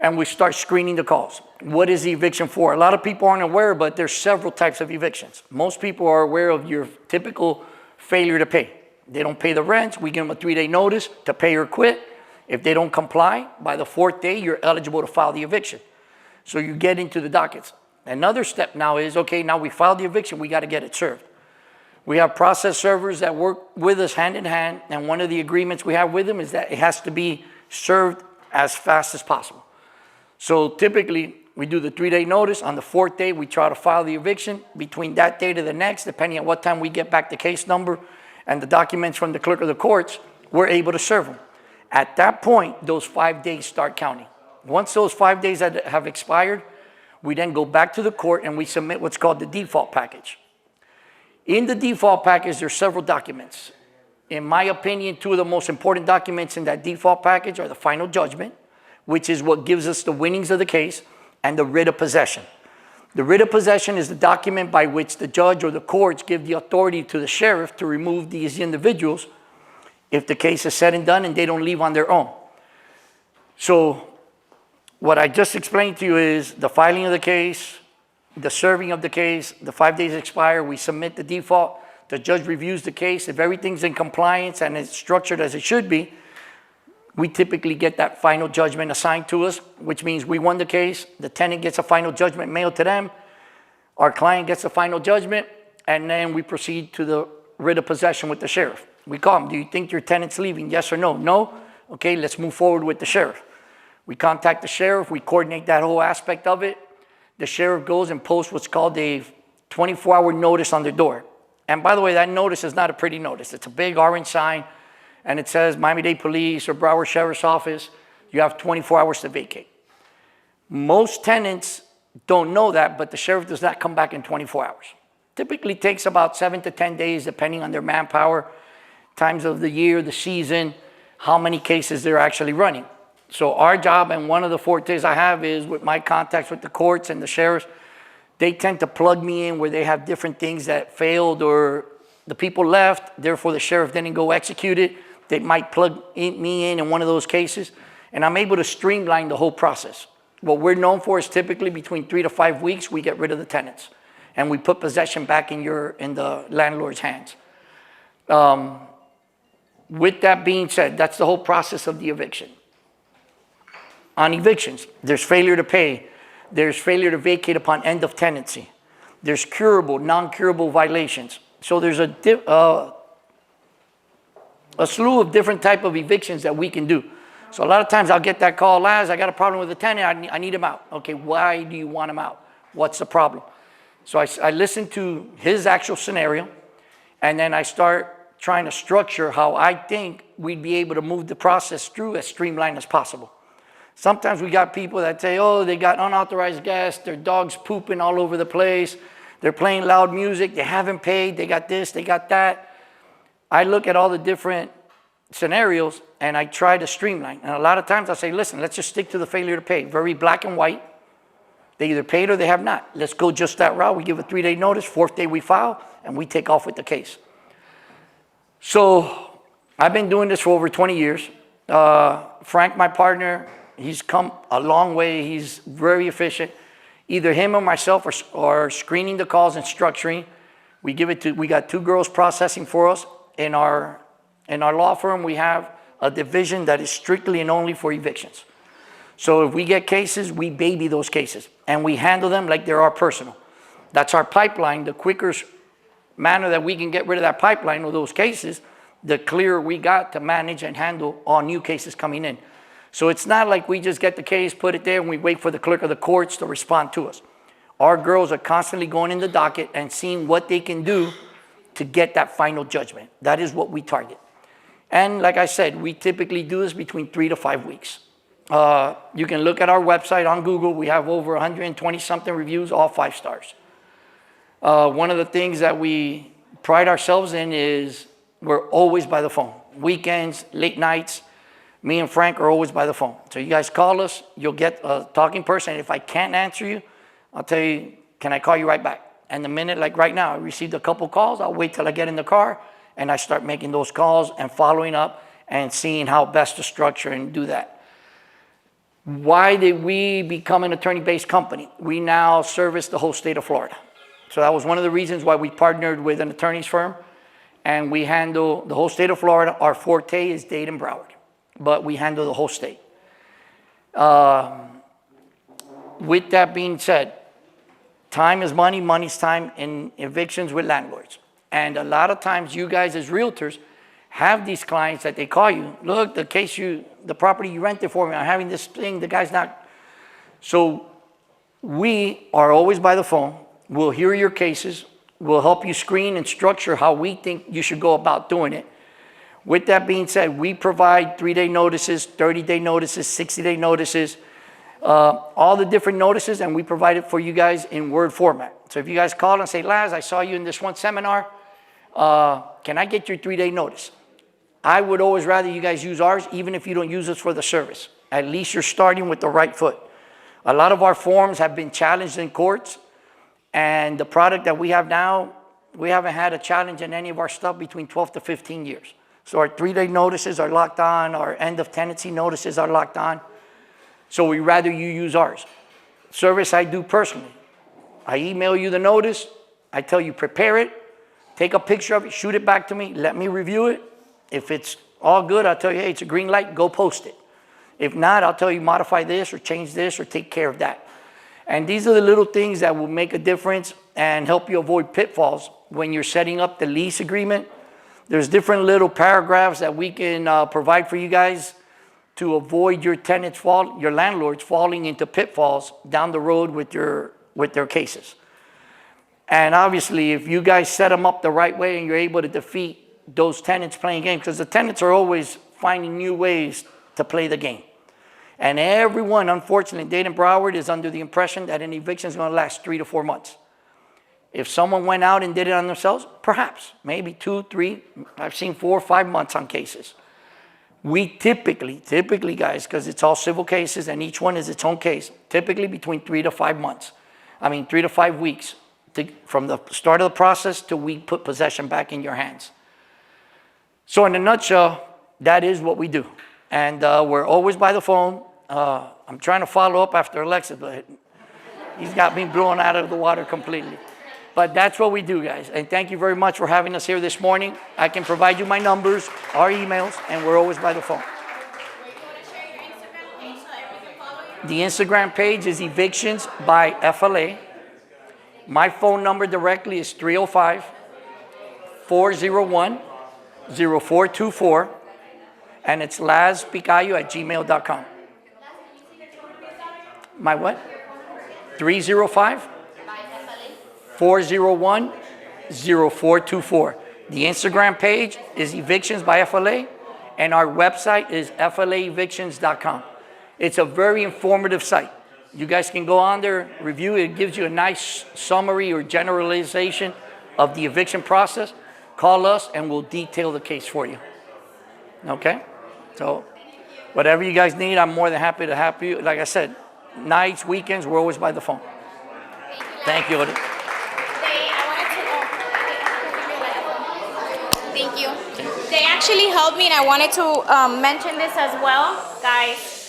and we start screening the calls. What is the eviction for? A lot of people aren't aware, but there's several types of evictions. Most people are aware of your typical failure to pay. They don't pay the rents, we give them a 3-day notice to pay or quit. If they don't comply, by the 4th day, you're eligible to file the eviction. So you get into the dockets. Another step now is, okay, now we filed the eviction, we gotta get it served. We have process servers that work with us hand in hand, and one of the agreements we have with them is that it has to be served as fast as possible. So typically, we do the 3-day notice. On the 4th day, we try to file the eviction. Between that day to the next, depending on what time we get back the case number and the documents from the clerk of the courts, we're able to serve them. At that point, those 5 days start counting. Once those 5 days have expired, we then go back to the court and we submit what's called the default package. In the default package, there's several documents. In my opinion, 2 of the most important documents in that default package are the final judgment, which is what gives us the winnings of the case, and the writ of possession. The writ of possession is the document by which the judge or the courts give the authority to the sheriff to remove these individuals if the case is said and done and they don't leave on their own. So what I just explained to you is the filing of the case, the serving of the case, the 5 days expire, we submit the default, the judge reviews the case. If everything's in compliance and it's structured as it should be, we typically get that final judgment assigned to us, which means we won the case, the tenant gets a final judgment mailed to them, our client gets a final judgment, and then we proceed to the writ of possession with the sheriff. We call them, do you think your tenant's leaving? Yes or no? No? Okay, let's move forward with the sheriff. We contact the sheriff, we coordinate that whole aspect of it. The sheriff goes and posts what's called a 24-hour notice on their door. And by the way, that notice is not a pretty notice. It's a big orange sign, and it says Miami-Dade Police or Broward Sheriff's Office, you have 24 hours to vacate. Most tenants don't know that, but the sheriff does not come back in 24 hours. Typically takes about 7 to 10 days, depending on their manpower, times of the year, the season, how many cases they're actually running. So our job, and one of the fortes I have is with my contacts with the courts and the sheriffs, they tend to plug me in where they have different things that failed or the people left, therefore the sheriff didn't go execute it. They might plug me in one of those cases, and I'm able to streamline the whole process. What we're known for is typically between 3 to 5 weeks, we get rid of the tenants, and we put possession back in the landlord's hands. With that being said, that's the whole process of the eviction. On evictions, there's failure to pay, there's failure to vacate upon end of tenancy, there's curable, non-curable violations. So there's a slew of different type of evictions that we can do. So a lot of times I'll get that call, Laz, I got a problem with the tenant, I need him out. Okay, why do you want him out? What's the problem? So I listen to his actual scenario, and then I start trying to structure how I think we'd be able to move the process through as streamlined as possible. Sometimes we got people that say, oh, they got unauthorized guests, their dog's pooping all over the place, they're playing loud music, they haven't paid, they got this, they got that. I look at all the different scenarios and I try to streamline. And a lot of times I say, listen, let's just stick to the failure to pay. Very black and white. They either paid or they have not. Let's go just that route. We give a 3-day notice, 4th day we file, and we take off with the case. So I've been doing this for over 20 years. Frank, my partner, he's come a long way. He's very efficient. Either him or myself are screening the calls and structuring. We got 2 girls processing for us. In our law firm, we have a division that is strictly and only for evictions. So if we get cases, we baby those cases and we handle them like they're our personal. That's our pipeline. The quicker manner that we can get rid of that pipeline or those cases, the clearer we got to manage and handle all new cases coming in. So it's not like we just get the case, put it there, and we wait for the clerk of the courts to respond to us. Our girls are constantly going in the docket and seeing what they can do to get that final judgment. That is what we target. And like I said, we typically do this between 3 to 5 weeks. You can look at our website on Google. We have over 120 something reviews, all 5 stars. One of the things that we pride ourselves in is we're always by the phone. Weekends, late nights, me and Frank are always by the phone. So you guys call us, you'll get a talking person. If I can't answer you, I'll tell you, can I call you right back? And the minute, like right now, I received a couple calls, I'll wait till I get in the car and I start making those calls and following up and seeing how best to structure and do that. Why did we become an attorney-based company? We now service the whole state of Florida. So that was one of the reasons why we partnered with an attorney's firm, and we handle the whole state of Florida. Our forte is Dade and Broward, but we handle the whole state. With that being said, time is money, money's time in evictions with landlords. And a lot of times you guys as realtors have these clients that they call you, look, the property you rented for me, I'm having this thing, the guy's not. So we are always by the phone. We'll hear your cases. We'll help you screen and structure how we think you should go about doing it. With that being said, we provide 3-day notices, 30-day notices, 60-day notices, all the different notices, and we provide it for you guys in Word format. So if you guys call and say, Laz, I saw you in this one seminar, can I get your 3-day notice? I would always rather you guys use ours, even if you don't use us for the service. At least you're starting with the right foot. A lot of our forms have been challenged in courts, and the product that we have now, we haven't had a challenge in any of our stuff between 12 to 15 years. So our 3-day notices are locked on, our end of tenancy notices are locked on. So we rather you use ours. Service I do personally. I email you the notice, I tell you prepare it, take a picture of it, shoot it back to me, let me review it. If it's all good, I'll tell you, hey, it's a green light, go post it. If not, I'll tell you modify this or change this or take care of that. And these are the little things that will make a difference and help you avoid pitfalls when you're setting up the lease agreement. There's different little paragraphs that we can provide for you guys to avoid your tenants your landlords falling into pitfalls down the road with their cases. And obviously, if you guys set them up the right way and you're able to defeat those tenants playing games, because the tenants are always finding new ways to play the game. And everyone, unfortunately, in Dade and Broward is under the impression that an eviction is going to last 3 to 4 months. If someone went out and did it on themselves, perhaps, maybe 2, 3, I've seen 4 or 5 months on cases. We typically, guys, because it's all civil cases and each one is its own case, typically between 3 to 5 months. 3 to 5 weeks from the start of the process till we put possession back in your hands. So in a nutshell, that is what we do. And we're always by the phone. I'm trying to follow up after Alexis, but he's got me blown out of the water completely. But that's what we do, guys. And thank you very much for having us here this morning. I can provide you my numbers, our emails, and we're always by the phone. The Instagram page is Evictions by FLA. My phone number directly is 305-401-0424. And it's lazpicayo@gmail.com. My what? 305-401-0424. The Instagram page is Evictions by FLA, and our website is flaevictions.com. It's a very informative site. You guys can go on there, review it. It gives you a nice summary or generalization of the eviction process. Call us, and we'll detail the case for you. Okay? So whatever you guys need, I'm more than happy to help you. Like I said, nights, weekends, we're always by the phone. Thank you, Odi. Thank you. They actually helped me, and I wanted to mention this as well. Guys,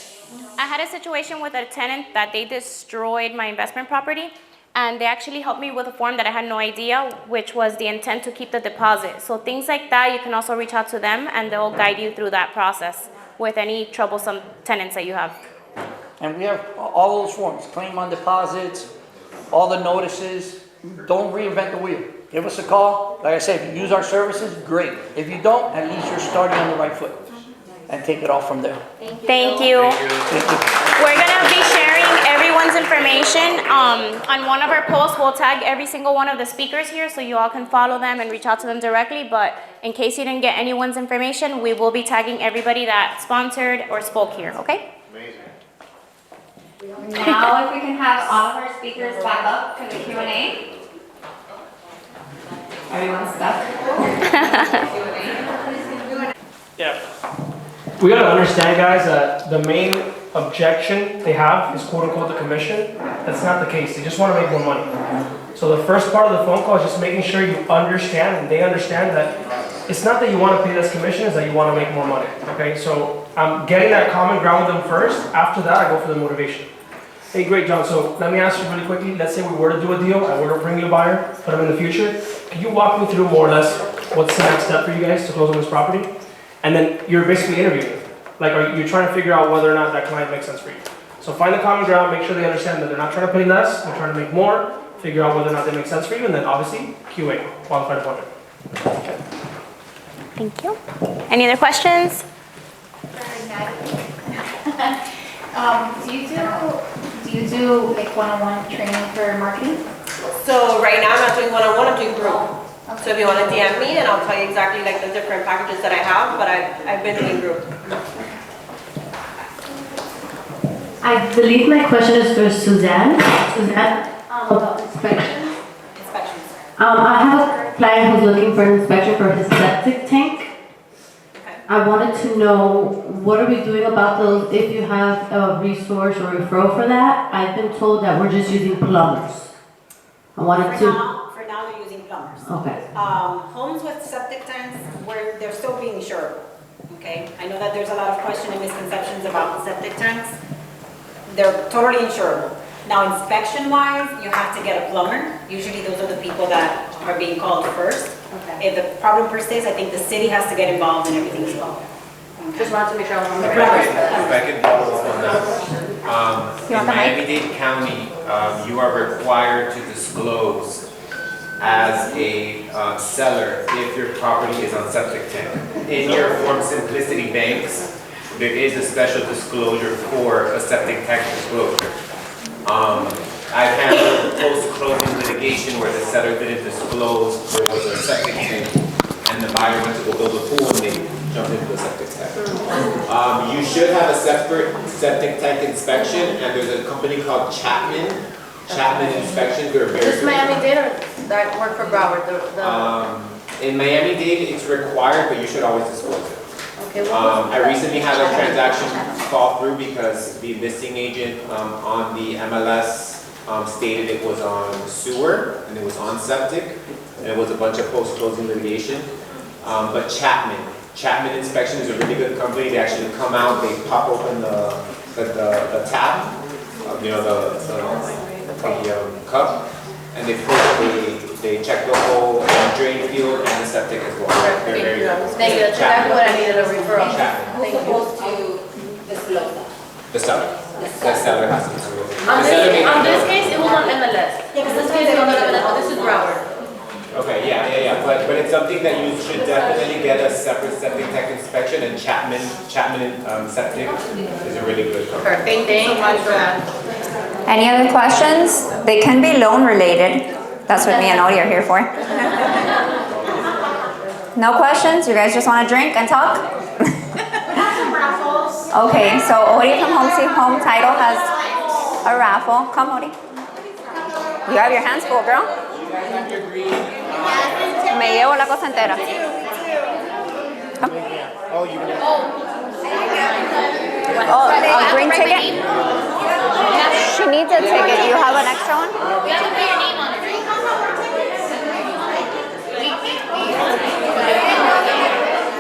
I had a situation with a tenant that they destroyed my investment property, and they actually helped me with a form that I had no idea, which was the intent to keep the deposit. So things like that, you can also reach out to them, and they'll guide you through that process with any troublesome tenants that you have. And we have all those forms, claim on deposits, all the notices. Don't reinvent the wheel. Give us a call. Like I said, if you use our services, great. If you don't, at least you're starting on the right foot. And take it all from there. Thank you. We're gonna be sharing everyone's information on one of our posts. We'll tag every single one of the speakers here so you all can follow them and reach out to them directly. But in case you didn't get anyone's information, we will be tagging everybody that sponsored or spoke here, okay? Now if we can have all of our speakers back up for the Q&A. Everyone's stuck. Yeah. We gotta understand, guys, that the main objection they have is quote unquote the commission. That's not the case. They just want to make more money. So the first part of the phone call is just making sure you understand and they understand that it's not that you want to pay less commission, it's that you want to make more money. Okay, so I'm getting that common ground with them first. After that, I go for the motivation. Hey, great, John. So let me ask you really quickly. Let's say we were to do a deal. I were to bring you a buyer, put them in the future. Can you walk me through more or less what's the next step for you guys to close on this property? And then you're basically interviewing. Like, you're trying to figure out whether or not that client makes sense for you. So find the common ground, make sure they understand that they're not trying to pay less, they're trying to make more, figure out whether or not they make sense for you, and then obviously QA, qualified appointment. Okay. Thank you. Any other questions? Do you do like one-on-one training for marketing? So right now I'm not doing one-on-one, I'm doing group. So if you want to DM me, and I'll tell you exactly like the different packages that I have, but I've been doing group. I believe my question is for Suzanne. Suzanne, about inspections. I have a client who's looking for an inspection for his septic tank. I wanted to know, what are we doing about those, if you have a resource or referral for that? I've been told that we're just using plumbers. I wanted For now they're using plumbers. Okay. Homes with septic tanks, they're still being insurable. Okay, I know that there's a lot of question and misconceptions about septic tanks. They're totally insurable. Now, inspection-wise, you have to get a plumber. Usually those are the people that are being called first. Okay. If the problem persists, I think the city has to get involved in everything as well. Just wanted to make sure I was on the If I could follow up on that. In Miami-Dade County, you are required to disclose as a seller if your property is on septic tank. In your Form Simplicity Banks, there is a special disclosure for a septic tank disclosure. I've handled post-closing litigation where the seller didn't disclose there was a septic tank and the buyer went to go build a pool and they jumped into the septic tank. You should have a separate septic tank inspection, and there's a company called Chapman Inspection. They're very Just good. Miami-Dade or that work for Broward? In Miami-Dade, it's required, but you should always disclose it. Okay, I recently had a transaction fall through because the listing agent on the MLS stated it was on sewer and it was on septic, and it was a bunch of post-closing litigation. But Chapman Inspection is a really good company. They actually come out, they pop open the tap, you know, the cup, and they check the whole drain field and the septic as well. They're very good. Thank you. That's exactly what I needed, a referral. Chapman. Thank you. The seller. The seller has to do it. On this case, it was on MLS. In this case, it was on MLS, but this is Broward. Okay, yeah. But it's something that you should definitely get a separate septic tank inspection, and Chapman Septic is a really good company. Perfect. Thank you so much for that. Any other questions? They can be loan related. That's what me and Odie are here for. No questions? You guys just want to drink and talk? Okay, so Odie from Home Sweet Home Title has a raffle. Come, Odie. You have your hands full, girl. Me llevo la cosa entera. Come. Oh, a green ticket? She needs a ticket. Do you have an extra one? You have to put your name on it, right?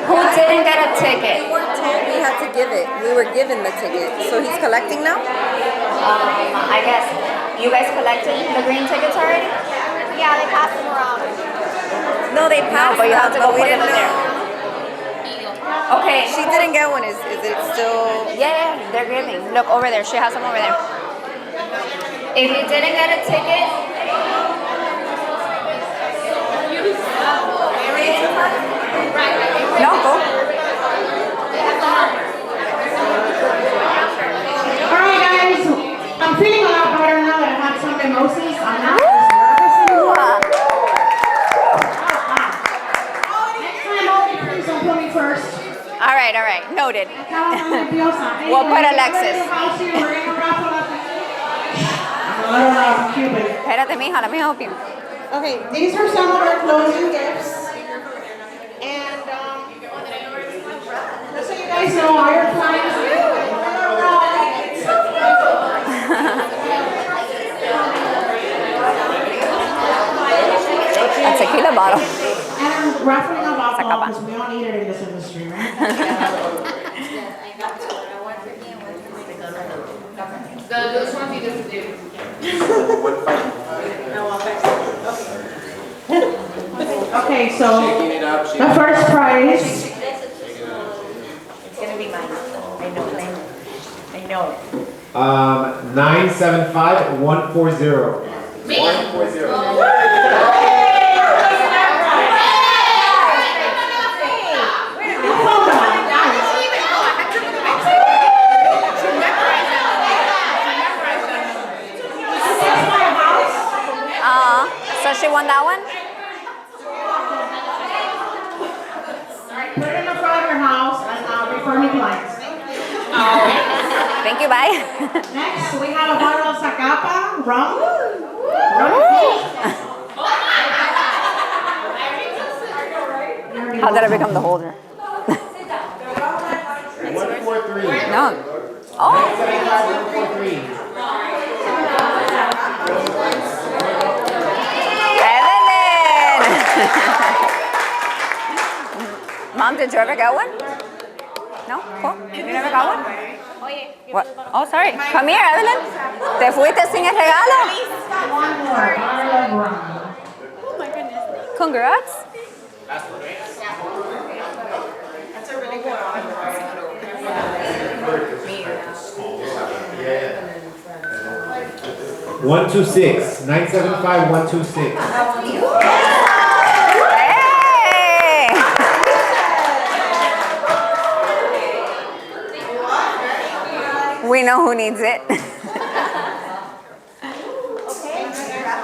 Who didn't get a ticket? We weren't told we had to give it. We were given the ticket. So he's collecting now? I guess. You guys collected the green tickets already? Yeah, they passed them around. No, they passed. but you have to go but we put them didn't in there. know. Okay. She didn't get one. Is it still? Yeah, they're giving. Look over there. She has them over there. If you didn't get a ticket, no, go. All right, guys. I'm feeling a lot better now that I had some mimosas. I'm not as nervous anymore. Next time, Odie, please don't put me first. All right. Noted. We'll put Alexis. Espérate, mija, let me help you. Okay, these are some of our closing gifts. And just so you guys know, our clients A tequila bottle. And I'm raffling up alcohol because we all need it in this industry, right? Those ones you just do. Okay, so the first prize. It's gonna be mine. I know it. 975-140. Me. 140. So she won that one? Put it in the front of your house and refer me clients. Thank you, bye. Next, we have a bottle of Zacapa rum. How did I become the holder? 143. No. Oh. 975-143. Evelyn! Mom, did you ever get one? No? Cool. You never got one? What? Oh, sorry. Come here, Evelyn. ¿Te fuiste sin el regalo? One more bottle of rum. Congrats. That's a really good one. 126. 975-126. Hey! We know who needs it.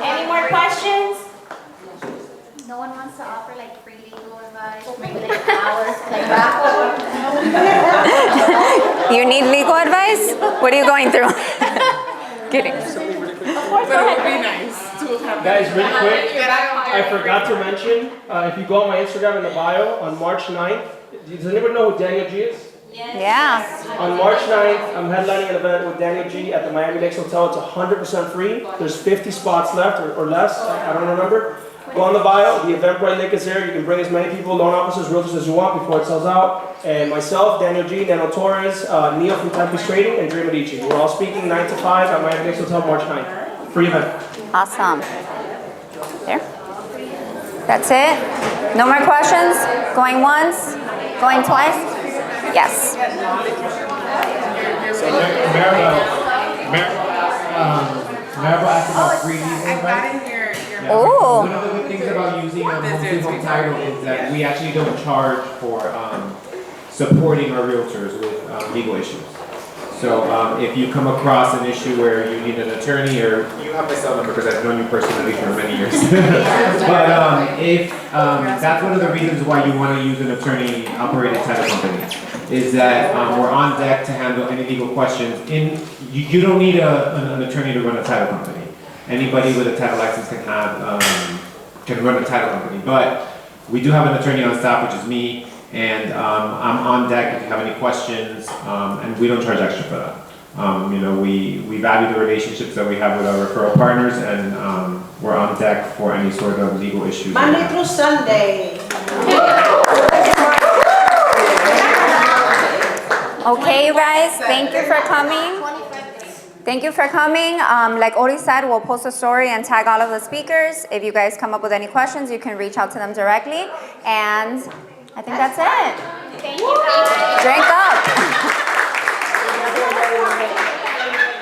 Any more questions? No one wants to offer like free legal advice, maybe like hours, like that. You need legal advice? What are you going through? Kidding. Guys, really quick, I forgot to mention, if you go on my Instagram in the bio, on March 9th, does anybody know who Daniel G is? Yeah. On March 9th, I'm headlining an event with Daniel G at the Miami Lakes Hotel. It's 100% free. There's 50 spots left or less. I don't remember. Go on the bio. The Eventbrite link is there. You can bring as many people, loan officers, realtors as you want before it sells out. And myself, Daniel G, Nano Torres, Neil from Tempe's Trading, and Dre Medici. We're all speaking 9 to 5 at Miami Lakes Hotel March 9th. Free event. Awesome. There. That's it. No more questions? Going once? Going twice? Yes. So Maribel asked about free legal advice. Oh. One of the good things about using Home Sweet Home Title is that we actually don't charge for supporting our realtors with legal issues. So if you come across an issue where you need an attorney, or you have my cell number because I've known you personally for many years. But if that's one of the reasons why you want to use an attorney-operated title company, is that we're on deck to handle any legal questions. You don't need an attorney to run a title company. Anybody with a title license can run a title company, but we do have an attorney on staff, which is me, and I'm on deck if you have any questions, and we don't charge extra for that. We value the relationships that we have with our referral partners, and we're on deck for any sort of legal issues. Monday through Sunday. Okay, you guys, thank you for coming. Thank you for coming. Like Ori said, we'll post a story and tag all of the speakers. If you guys come up with any questions, you can reach out to them directly. And I think that's it. Thank you guys. Drink up.